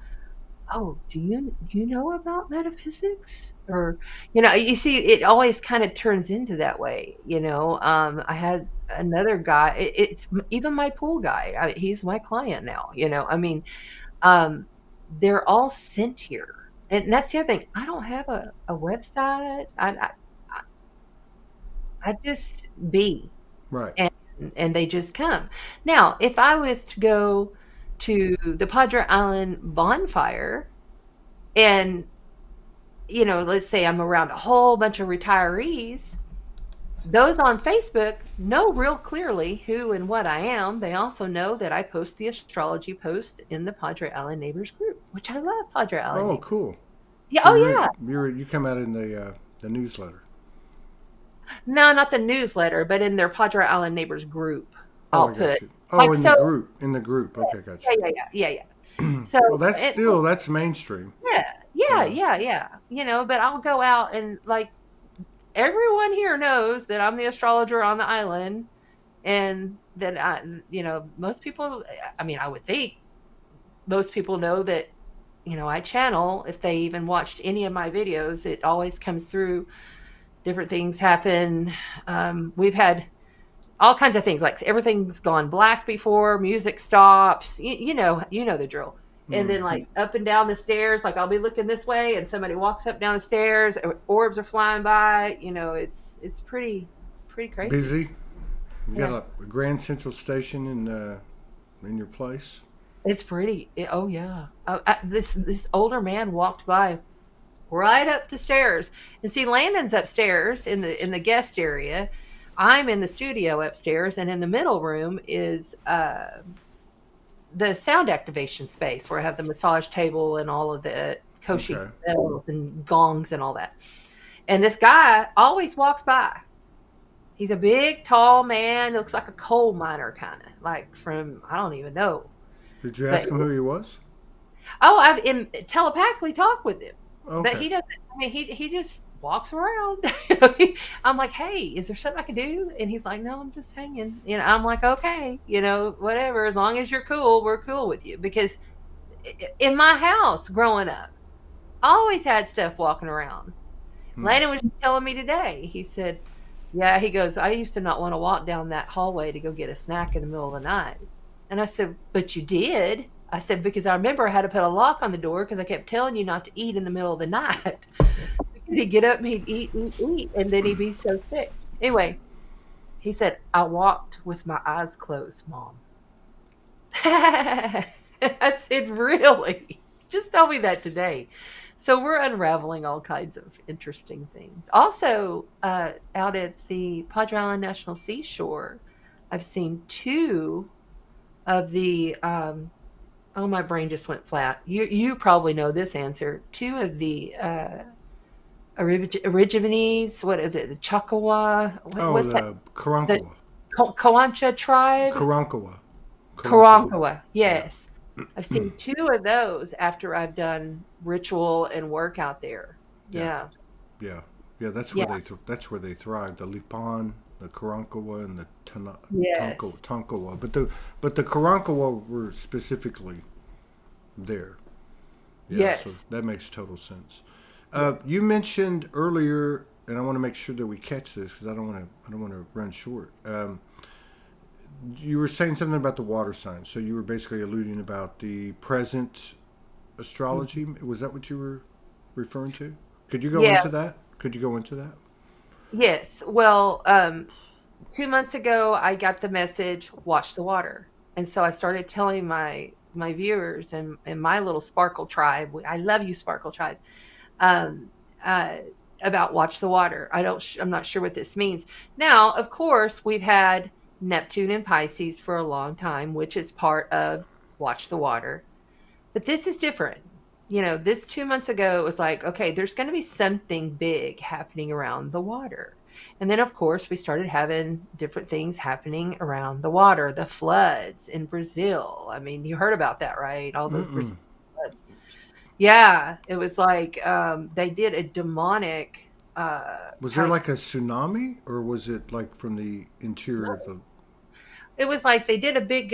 oh, do you know about metaphysics? Or, you see, it always kind of turns into that way. I had another guy. It's even my pool guy. He's my client now. I mean, um, they're all sent here. And that's the other thing. I don't have a website. I just be, Right. and they just come. Now, if I was to go to the Padre Island bonfire and, let's say I'm around a whole bunch of retirees, those on Facebook know real clearly who and what I am. They also know that I post the astrology post in the Padre Island Neighbors group, which I love Padre Island Oh, Neighbors. cool. Yeah, So oh yeah. you come out in the newsletter. No, not the newsletter, but in their Padre Island Neighbors group, Oh, I'll I got put you. Oh, like in the so. group. In the group. Okay, got Yeah, yeah, yeah, yeah, yeah. you. So, Well, that's mainstream. yeah, yeah, Yeah. yeah, yeah. But I'll go out and like everyone here knows that I'm the astrologer on the island, and that most people. I mean, I would think most people know that I channel. If they even watched any of my videos, it always comes through. Different things happen. We've had all kinds of things, like everything's gone black before, music stops, you know the drill. And then Hmm. like up and down the stairs, like I'll be looking this way and somebody walks up down the stairs, orbs are flying by, it's pretty crazy. Busy. You got Yeah, a Grand Central Station in your place. oh yeah. This older man walked by right up the stairs. And see, Landon's upstairs in the guest area. I'm in the studio upstairs, and in the middle room is the sound activation space where I have the massage table and all of the koshi Okay. bells and gongs and all that. And this guy always walks by. He's a big, tall man, looks like a coal miner kind of, like from I don't even know. Did you But ask him who he was? oh, telepathically talk with him, but Okay. he doesn't. I mean, he just walks around. I'm like, hey, is there something I can do? And he's like, no, I'm just hanging. I'm like, okay, whatever. As long as you're cool, we're cool with you. Because in my house growing up, I always had stuff walking around. Hmm. Landon was just telling me today. He said, yeah, he goes, I used to not want to walk down that hallway to go get a snack in the middle of the night. And I said, but you did. I said, because I remember I had to put a lock on the door because I kept telling you not to eat in the middle of the night. Because he'd get up and he'd eat, eat, eat, and then he'd be so sick. Anyway, he said, I walked with my eyes closed, Mom. I said, really? Just tell me that today. So we're unraveling all kinds of interesting things. Also, out at the Padre Island National Seashore, I've seen two of the Oh, my brain just went flat. You probably know this answer. Two of the origines. What is it? The Chakawa. Oh, What's that? the The Karankawa. Kawancha tribe. Karankawa. Karankawa. Karankawa. Yeah. Yes, I've seen two of those after I've done ritual and work out there. Yeah. Yeah. Yeah. Yeah. That's where Yeah. that's where they thrive. The Lipan, the Karankawa, and the Yes. Tonkawa. But the Karankawa were specifically there. Yeah. So Yes. that makes total sense. Yeah. You mentioned earlier, and I want to make sure that we catch this because I don't want to run short. You were saying something about the water signs, so you were basically alluding about the present astrology. Was that what you were referring to? Could you go Yeah. into that? Could you go into that? Yes. Well, 2 months ago, I got the message, watch the water. And so I started telling my viewers and my little Sparkle tribe, I love you, Sparkle tribe, um, uh, about watch the water. I'm not sure what this means. Now, of course, we've had Neptune and Pisces for a long time, which is part of watch the water. But this is different. This 2 months ago, it was like, okay, there's going to be something big happening around the water. And then, of course, we started having different things happening around the water, the floods in Brazil. I mean, you heard about that, right? All those Brazil Mm-mm. floods. Yeah, it was like they did a demonic Was there kind like a tsunami, or was it like from the interior of of. the? It was like they did a big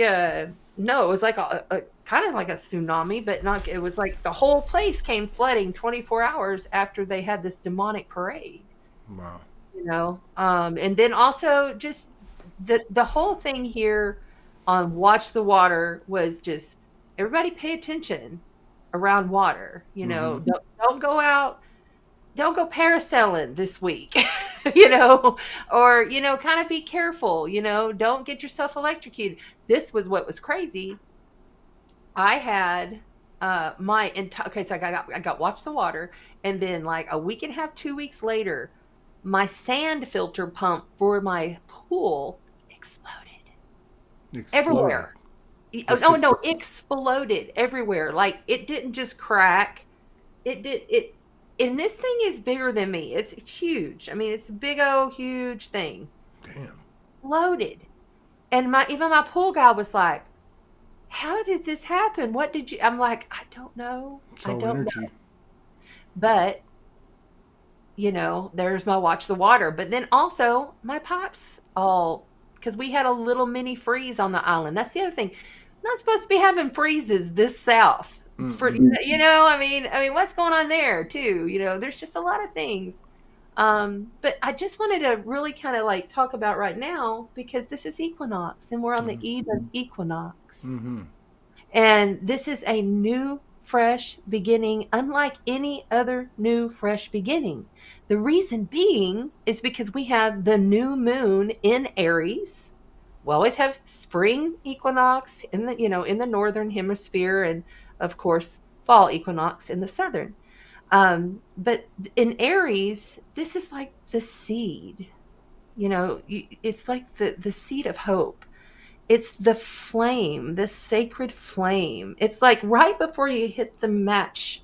no, it was like a kind of like a tsunami, but not. It was like the whole place came flooding 24 hours after they had this demonic parade. Wow. And then also just the whole thing here on Watch the Water was just everybody pay attention around water. Mm-hmm. Don't go out, don't go parasailing this week, you know, or, kind of be careful, don't get yourself electrocuted. This was what was crazy. I had my entire, okay, so I got Watch the Water. And then, like a week and a half, 2 weeks later, my sand filter pump for my pool exploded Exploded. everywhere. Just No, no, exploded everywhere. Like it didn't just crack. It did it. And this thing is bigger than me. It's huge. I mean, it's a big old huge thing. damn. Loaded. And my pool guy was like, "How did this happen? What did you?" I'm like, "I don't know. It's I all don't know." energy. But there's my watch the water. But then also my pipes all, because we had a little mini freeze on the island. That's the other thing. Not supposed to be having freezes this south. For Mm-mm. I mean, what's going on there too? There's just a lot of things. But I just wanted to really kind of like talk about right now because this is equinox and we're on the eve of equinox. Mm-hmm. And this is a new, fresh beginning, unlike any other new, fresh beginning. The reason being is because we have the new moon in Aries. We always have spring equinox in the northern hemisphere, and of course fall equinox in the southern. But in Aries, this is like the seed. It's like the seed of hope. It's the flame, the sacred flame. It's like right before you hit the match.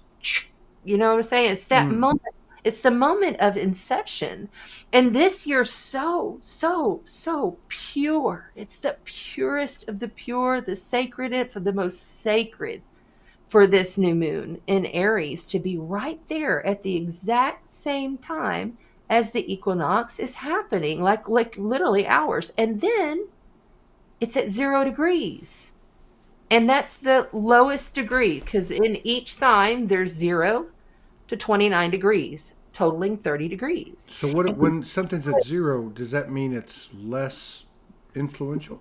You know what I'm saying? It's that Mm. moment. It's the moment of inception. And this year, so, so, so pure. It's the purest of the pure, the sacred for the most sacred for this new moon in Aries to be right there at the exact same time as the equinox is happening, like literally hours. And then it's at 0 degrees. And that's the lowest degree because in each sign there's 0 to 29 degrees, totaling 30 degrees. So what And when something's at zero, does that mean it's less influential?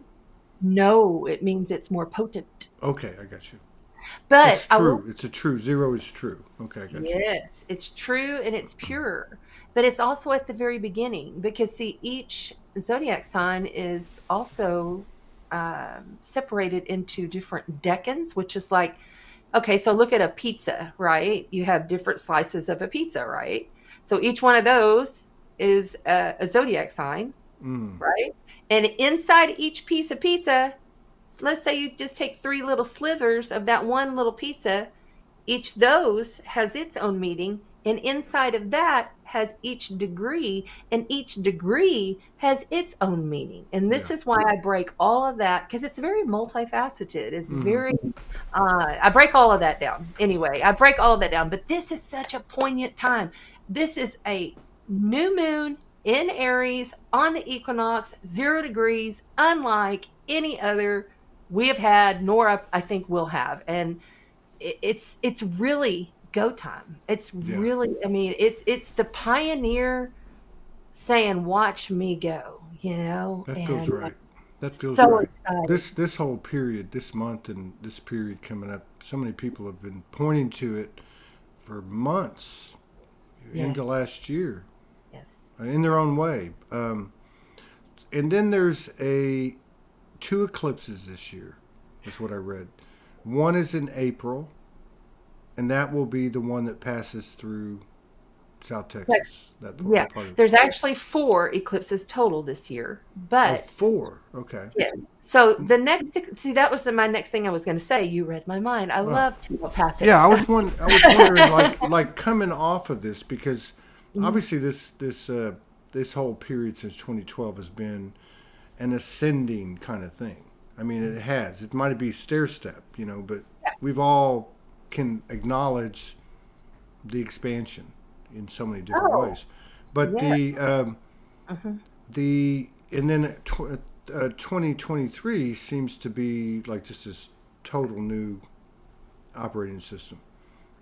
no, it means it's more potent. Okay, I got you. But It's I will. true. It's a true. Zero is true. Okay, I got you. Yes, it's true and it's pure. But it's also at the very beginning because, see, each zodiac sign is also separated into different decans, which is like, okay, so look at a pizza, right? You have different slices of a pizza, right? So each one of those is a zodiac sign, Mm. right? And inside each piece of pizza, let's say you just take 3 little slivers of that one little pizza. Each those has its own meaning, and inside of that has each degree, and each degree has its own meaning. And this Yeah. is why I break all of that, because it's very multifaceted. It's Hmm. very I break all of that down. Anyway, I break all of that down. But this is such a poignant time. This is a new moon in Aries on the equinox, 0 degrees, unlike any other we have had, nor I think we'll have. And it's really go time. It's Yeah. really, I mean, it's the pioneer saying, "Watch me go," That feels and right. That feels so right. excited. This whole period, this month, and this period coming up, so many people have been pointing to it for months Yes, into last year yes. in their own way. And then there's a two eclipses this year. That's what I read. One is in April, and that will be the one that passes through South Texas. That Yeah, part of there's actually 4 eclipses total this year, oh, but four. Okay. yeah. So the next, see, that was my next thing I was going to say. You read my mind. I Oh. love telepathic. Yeah, I was wondering like coming off of this because obviously this whole period since 2012 has been an ascending kind of thing. I mean, it has. It might be stair step, but we've all can acknowledge the expansion in so many different Oh, ways. But yeah. Mhm. the and then 2023 seems to be like just this total new operating system,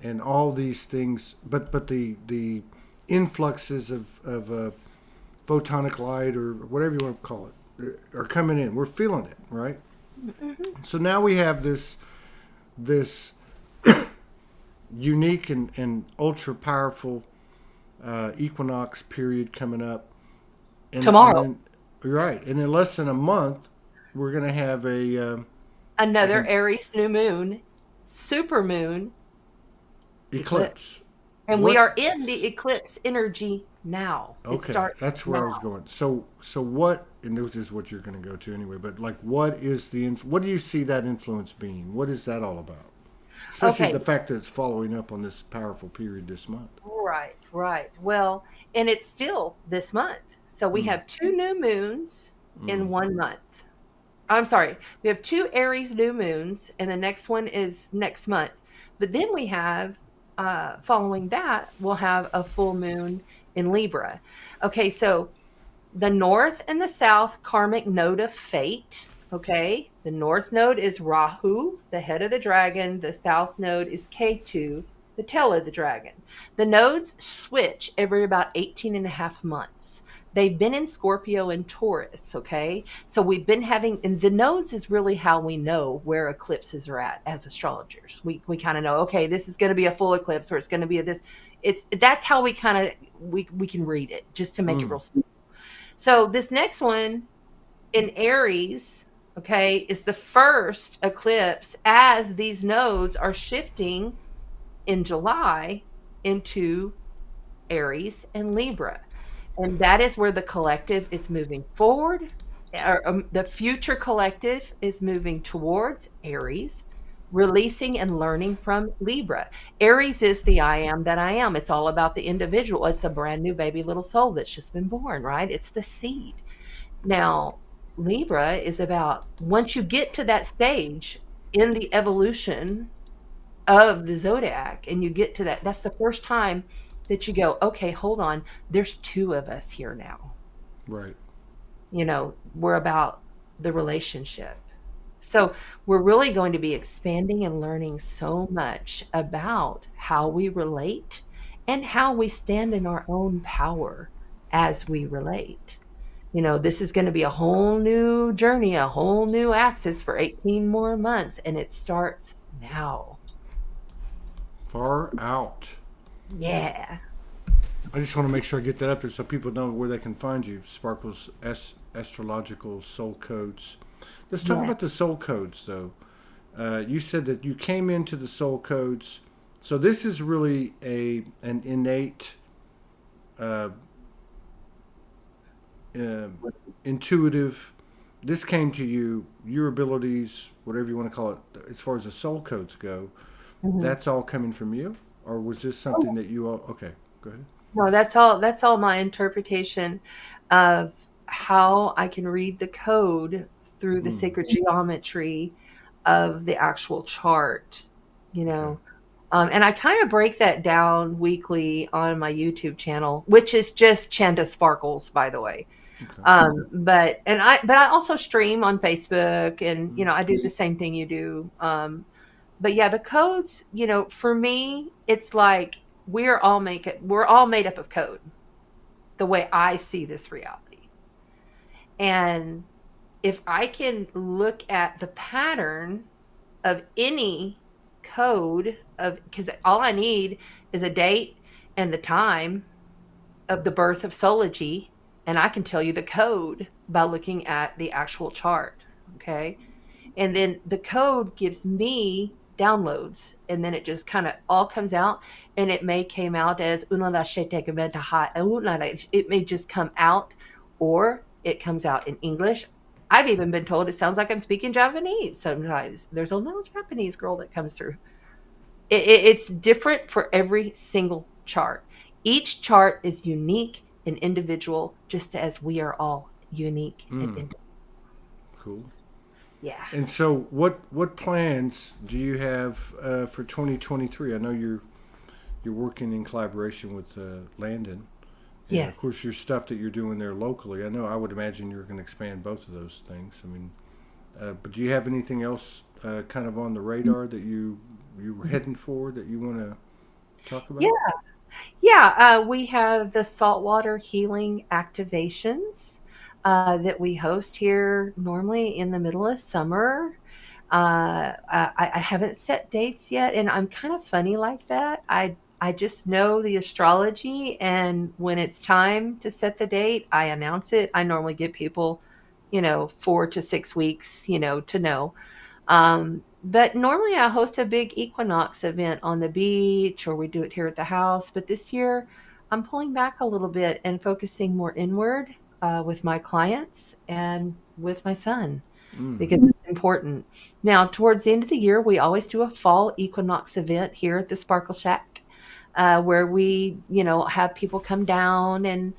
and all these things. But the influxes of photonic light or whatever you want to call it are coming in. We're feeling it, right? So now we have this unique and ultra powerful equinox period coming up, and Tomorrow, then right, and in less than a month, we're gonna have like another an Aries new moon, super moon eclipse. eclipse. And we What? are in the eclipse energy now. It Okay, starts that's where I was now. going. So what? And this is what you're going to go to anyway. But like, what is what do you see that influence being? What is that all about? Especially Okay, the fact that it's following up on this powerful period this month. right, right. Well, and it's still this month. So we Mm, have 2 new moons in mm. 1 month. I'm sorry. We have 2 Aries new moons, and the next one is next month. But then we have, following that, we'll have a full moon in Libra. Okay, so the north and the south karmic node of fate. Okay, the north node is Rahu, the head of the dragon. The south node is Ketu, the tail of the dragon. The nodes switch every about 18 and a half months. They've been in Scorpio and Taurus. Okay, so we've been having, and the nodes is really how we know where eclipses are at as astrologers. We kind of know, okay, this is going to be a full eclipse, or it's going to be this. That's how we kind of we can read it, just to make it Mm. real simple. So this next one in Aries, okay, is the first eclipse as these nodes are shifting in July into Aries and Libra. And that is where the collective is moving forward. Or, the future collective is moving towards Aries, releasing and learning from Libra. Aries is the I am that I am. It's all about the individual. It's the brand new baby little soul that's just been born, right? It's the seed. Now, Libra is about once you get to that stage in the evolution of the zodiac and you get to that, that's the first time that you go, okay, hold on, there's 2 of us here now. Right. We're about the relationship. So we're really going to be expanding and learning so much about how we relate and how we stand in our own power as we relate. This is going to be a whole new journey, a whole new axis for 18 more months, and it starts now. Far out. Yeah. I just want to make sure I get that up there so people know where they can find you. Sparkle's Astrological Soul Codes. Let's talk Yeah. about the soul codes, though. You said that you came into the soul codes, so this is really an innate, uh, uh, intuitive this came to you, your abilities, whatever you want to call it, as far as the soul codes go, Mhm. that's all coming from you, or was this something that you all? Okay, go ahead. No, that's all my interpretation of how I can read the code through the Mm, sacred geometry of the actual chart, you okay. know. And I kind of break that down weekly on my YouTube channel, which is just Chanda Sparkles, by the way. Okay. But I also stream on Facebook, and Mm, I do the same thing you do. But yeah, the codes, for me, it's like we're all made up of code, the way I see this reality. And if I can look at the pattern of any code of because all I need is a date and the time of the birth of Soulogy, and I can tell you the code by looking at the actual chart. Okay. And then the code gives me downloads, and then it just kind of all comes out, and it may came out as it may just come out, or it comes out in English. I've even been told it sounds like I'm speaking Japanese. Sometimes there's a little Japanese girl that comes through. It's different for every single chart. Each chart is unique and individual, just as we are all unique and mm, individual. cool. Yeah. And so, what plans do you have for 2023? I know you're working in collaboration with Landon, and of Yes. course your stuff that you're doing there locally. I know I would imagine you're going to expand both of those things. I mean, but do you have anything else kind of on the radar that you were heading for that you want to talk Yeah. about? Yeah. We have the saltwater healing activations that we host here normally in the middle of summer. I haven't set dates yet, and I'm kind of funny like that. I just know the astrology, and when it's time to set the date, I announce it. I normally give people, 4 to 6 weeks, to know. But normally I host a big equinox event on the beach, or we do it here at the house. But this year I'm pulling back a little bit and focusing more inward with my clients and with my son, Mm, because it's important. Now, towards the end of the year, we always do a fall equinox event here at the Sparkle Shack, where we, have people come down, and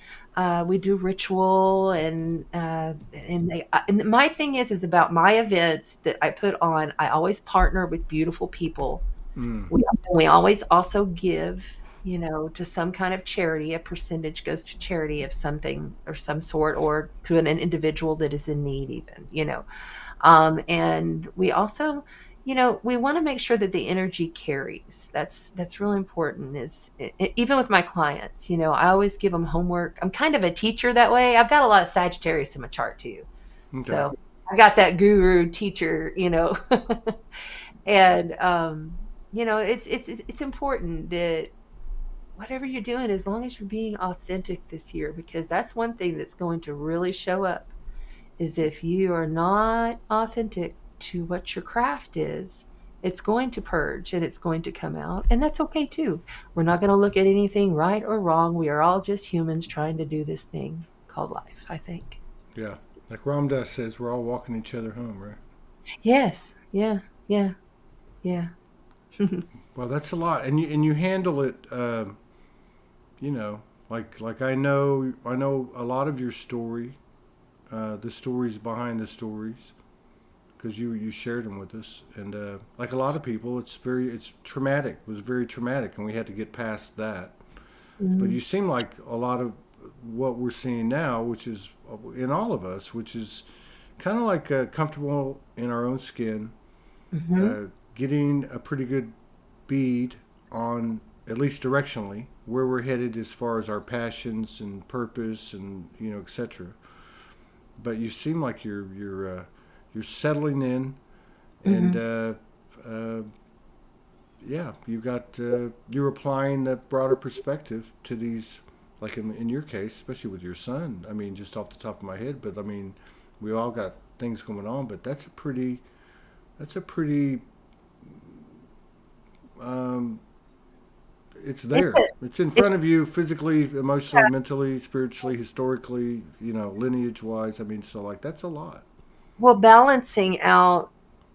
we do ritual, and my thing is about my events that I put on. I always partner with beautiful people. mm, We always also give, to some kind of charity. A percentage goes to charity of something or some sort, or to an individual that is in need, even. And we also, we want to make sure that the energy carries. That's really important. Even with my clients, I always give them homework. I'm kind of a teacher that way. I've got a lot of Sagittarius in my chart too, okay. so I got that guru teacher, and it's important that whatever you're doing, as long as you're being authentic this year, because that's one thing that's going to really show up, is if you are not authentic to what your craft is, it's going to purge and it's going to come out. And that's okay too. We're not going to look at anything right or wrong. We are all just humans trying to do this thing called life, I think. Yeah. Like Ram Dass says, we're all walking each other home, right? Yes. Yeah. Yeah. Yeah. Well, that's a lot, and you handle it. You know, like I know a lot of your story, the stories behind the stories, because you shared them with us, and like a lot of people, it's traumatic. It was very traumatic, and we had to get past that. But Mhm. you seem like a lot of what we're seeing now, which is in all of us, which is kind of like comfortable in our own skin, Mhm. uh, getting a pretty good bead on, at least directionally, where we're headed as far as our passions and purpose and etc. But you seem like you're settling in, and Mhm. uh, yeah, you're applying that broader perspective to these, like in your case, especially with your son. I mean, just off the top of my head, but I mean, we all got things going on, but that's a pretty um, it's It there. is. It's in It's front of you physically, emotionally, mentally, spiritually, historically, lineage wise. I mean, so like that's a lot. Well, balancing out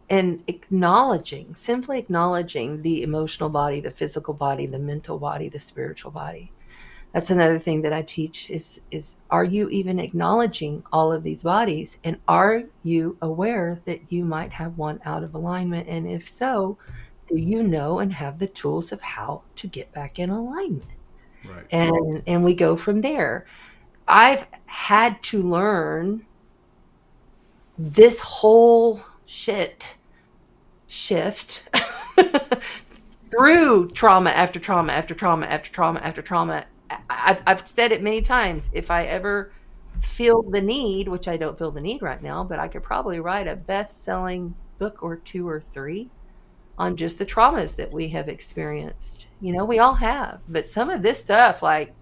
and acknowledging, simply acknowledging the emotional body, the physical body, the mental body, the spiritual body. That's another thing that I teach is are you even acknowledging all of these bodies, and are you aware that you might have one out of alignment, and if so, do you know and have the tools of how to get back in alignment? Right. And we go from there. I've had to learn this whole shift through trauma after trauma after trauma after trauma after trauma. I've said it many times. If I ever feel the need, which I don't feel the need right now, but I could probably write a best-selling book or two or three on just the traumas that we have experienced. We all have, but some of this stuff, like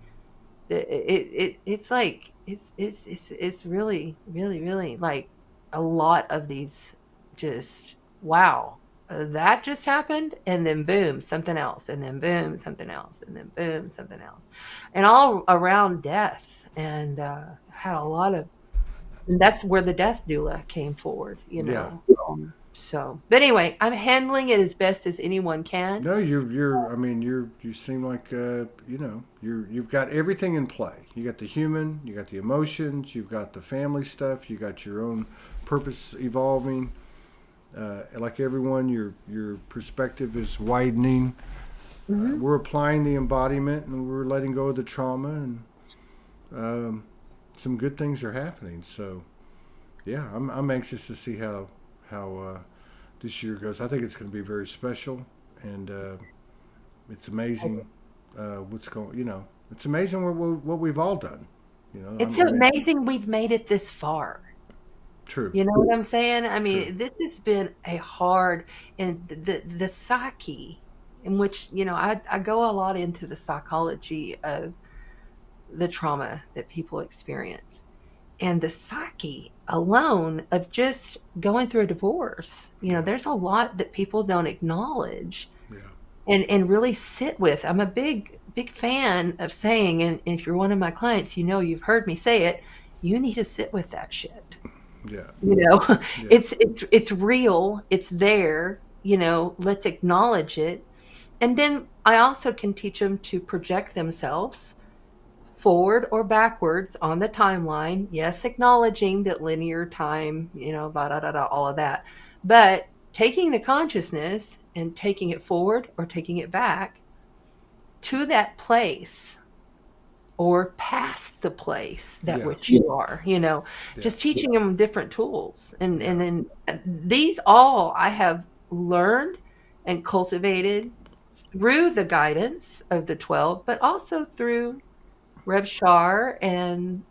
it's like it's really really really like a lot of these, just wow, that just happened, and then boom something else, and then boom something else, and then boom something else, and all around death. And had a lot of, and that's where the death doula came forward. Yeah. So, but anyway, I'm handling it as best as anyone can. No, you're. I mean, you seem like you've got everything in play. You got the human, you got the emotions, you've got the family stuff, you got your own purpose evolving. Like everyone, your perspective is widening. We're applying the embodiment, and we're letting go of the trauma, and some good things are happening. So, yeah, I'm anxious to see how this year goes. I think it's going to be very special, and it's amazing what's going. It's amazing what we've all done. It's amazing we've made it this far. True. You know what I'm saying? I True. mean, this has been a hard, and the psyche in which, I go a lot into the psychology of the trauma that people experience, and the psyche alone of just going through a divorce. There's a lot that people don't acknowledge Yeah. and really sit with. I'm a big fan of saying, and if you're one of my clients, you've heard me say it, you need to sit with that shit. Yeah. Yeah. It's real, it's there. Let's acknowledge it. And then I also can teach them to project themselves forward or backwards on the timeline. Yes, acknowledging that linear time, blah, blah, blah, blah, all of that. But taking the consciousness and taking it forward or taking it back to that place or past the place that Yeah. which you are, just teaching them different tools. And then these all I have learned and cultivated through the guidance of the 12, but also through Rev Shar and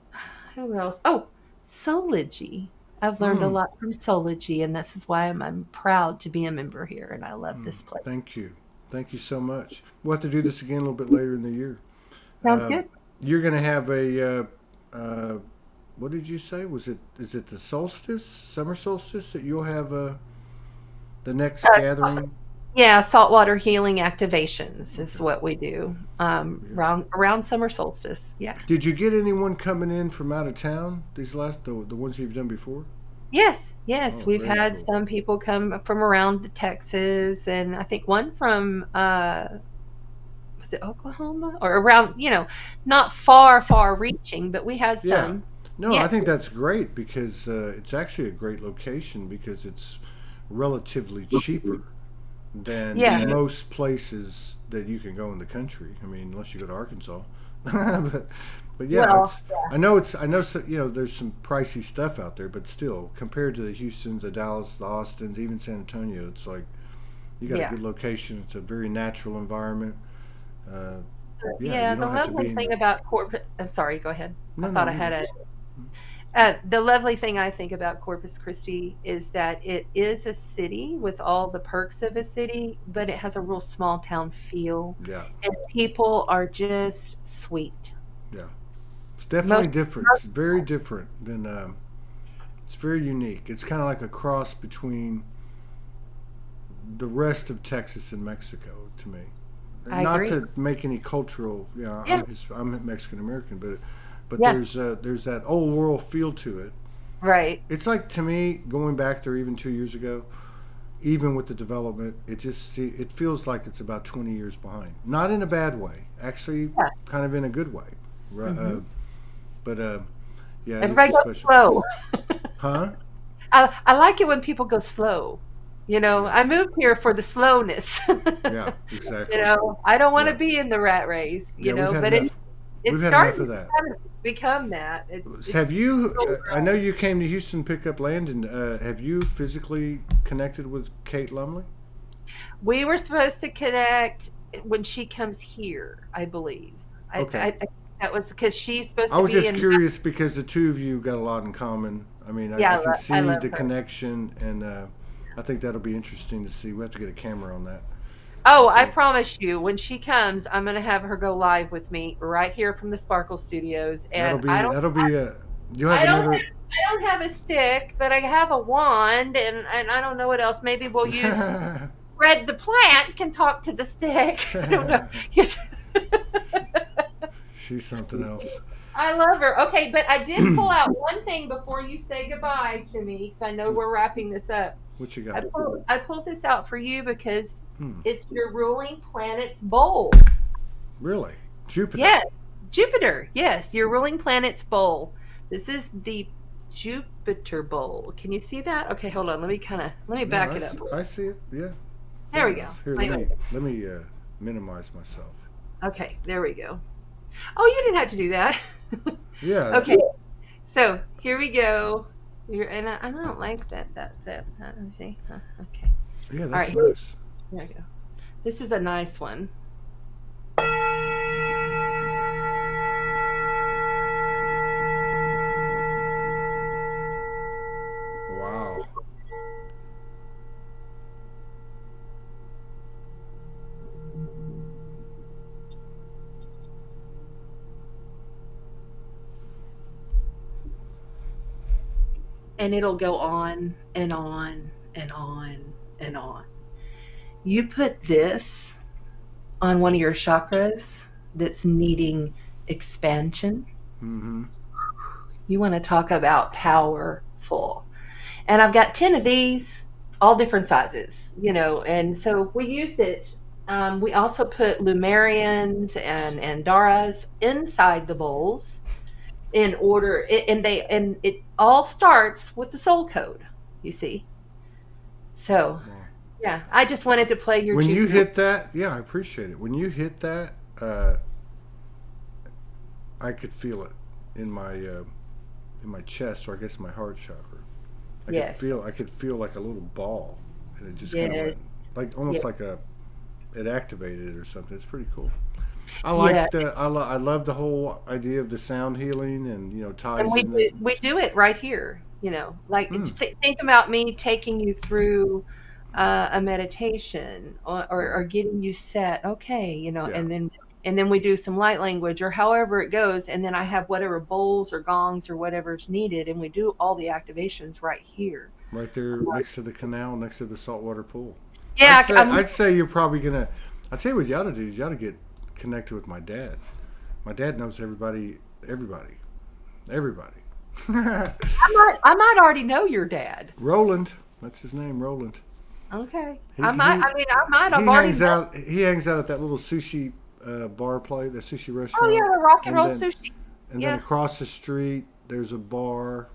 who else? Oh, Soulogy. I've learned a lot from Soulogy, and this is why I'm proud to be a member here, and I love this place. Thank you. Thank you so much. We'll have to do this again a little bit later in the year. Sounds good. You're going to have a what did you say? Is it the solstice, summer solstice, that you'll have the next gathering? Yeah, saltwater healing activations is what we do around summer solstice. Yeah. Did you get anyone coming in from out of town? These the ones you've done before? Yes. Oh, We've very had cool. some people come from around Texas, and I think one from was it Oklahoma or around, not far reaching, but we had Yeah. some. No, I Yes. think that's great because it's actually a great location because it's relatively cheaper than Yeah. most places that you can go in the country. I mean, unless you go to Arkansas. but yeah, Well, I know there's some pricey stuff out there, but still compared to the Houstons, the Dallas, the Austins, even San Antonio, it's like you got yeah. a good location. It's a very natural environment. Uh, Yeah, you the don't have to be lovely in thing the, about Corpus. Sorry, go ahead. I no, thought I you go. had a. The lovely thing I think about Corpus Christi is that it is a city with all the perks of a city, but it has a real small town feel, Yeah, and people are just sweet. yeah. It's definitely Most, different. It's very different than. It's very unique. It's kind of like a cross between the rest of Texas and Mexico to me. I Not agree. to make any cultural, Yeah, I'm Mexican American, but yeah, there's that old world feel to it Right. It's like, to me, going back there even 2 years ago, even with the development, it feels like it's about 20 years behind. Not in a bad way, actually, Yeah. kind of in a good way. Hmm. But yeah, it is a Everybody goes special slow. place. Huh? I like it when people go slow. Yeah. I moved here for the slowness. Yeah. Exactly. I don't want to Yeah. be in the rat race, Yeah. We've had but enough. it's We've had enough starting of to that. become that. Have It's you? still I know growing. you came to Houston to pick up land, and have you physically connected with Kate Lumley? We were supposed to connect when she comes here, I believe. Okay. That was because she's supposed I to was be just in. curious because the two of you got a lot in common. I mean, Yeah, I can I see love the her. connection, and I think that'll be interesting to see. We have to get a camera on that and Oh, I see. promise you, when she comes, I'm going to have her go live with me right here from the Sparkle Studios. That'll And be that'll be. You'll have I don't another. have, I don't have a stick, but I have a wand, and I don't know what else. Maybe we'll use Fred the plant can talk to the stick. I don't know. She's something else. I love her. Okay, but I did pull out one thing before you say goodbye to me because I know we're wrapping this up. What you got? I pulled this out for you because Hmm. it's your ruling planet's bowl. Really? Jupiter. Yes, Jupiter. Yes, your ruling planet's bowl. This is the Jupiter bowl. Can you see that? Okay, hold on. Let me No, back it up. I see it. Yeah. There Very we go. nice. Here, Wait, wait. let me minimize myself. Okay, there we go. Oh, you didn't have to do that. Yeah. Okay, so here we go. And I don't like that. Let me see. Okay. Yeah, All that's right, nice. here we go. This is a nice one. Wow. And it'll go on and on and on and on. You put this on one of your chakras that's needing expansion. Mm-hmm. You want to talk about powerful. And I've got 10 of these, all different sizes, and so we use it. We also put Lumerians and Daras inside the bowls in order, and it all starts with the soul code, you see. So, Wow. yeah, I just wanted to play your When you Jupiter. hit that, yeah, I appreciate it. When you hit that, I could feel it in my chest, or I guess my heart chakra. Yes. I could feel like a little ball, and it just kind of Yes. went like almost Yes. like it activated it or something. It's pretty cool. I Yeah. like I love the whole idea of the sound healing, and And ties in it. we do it right here, like Mm, think about me taking you through a meditation, or getting you set, okay, yeah, and then we do some light language or however it goes, and then I have whatever bowls or gongs or whatever's needed, and we do all the activations right here. right there next to the canal, next to the saltwater pool. Yeah, I'd say you're probably gonna. I'd say what you ought to do is you ought to get connected with my dad. My dad knows everybody, everybody. I might already know your dad. Roland, that's his name, Roland. Okay, He he I might he have already hangs met. out. He hangs out at that little sushi bar play, the sushi Oh yeah, restaurant, the rock and and roll then sushi. and then Yeah, across the street there's a bar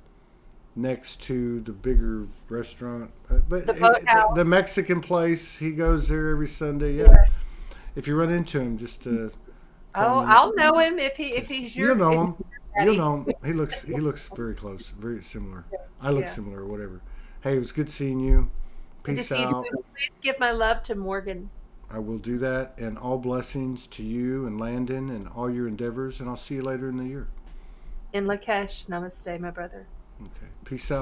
next to the bigger restaurant. But the boathouse. the Mexican place, he goes there every Sunday. Yeah. Yeah, if you run into him, just tell Oh, him. I'll know him if he's You'll your know if him. he's your You'll daddy. know him. He looks very close, very similar. I look Yeah. similar, or whatever. Hey, it was good seeing you. Good to Peace see you. out. Please give my love to Morgan I will do that, and all blessings to you and Landon and all your endeavors. And I'll see you later in the year. in Lakesh. Namaste, my brother. Okay. Peace out.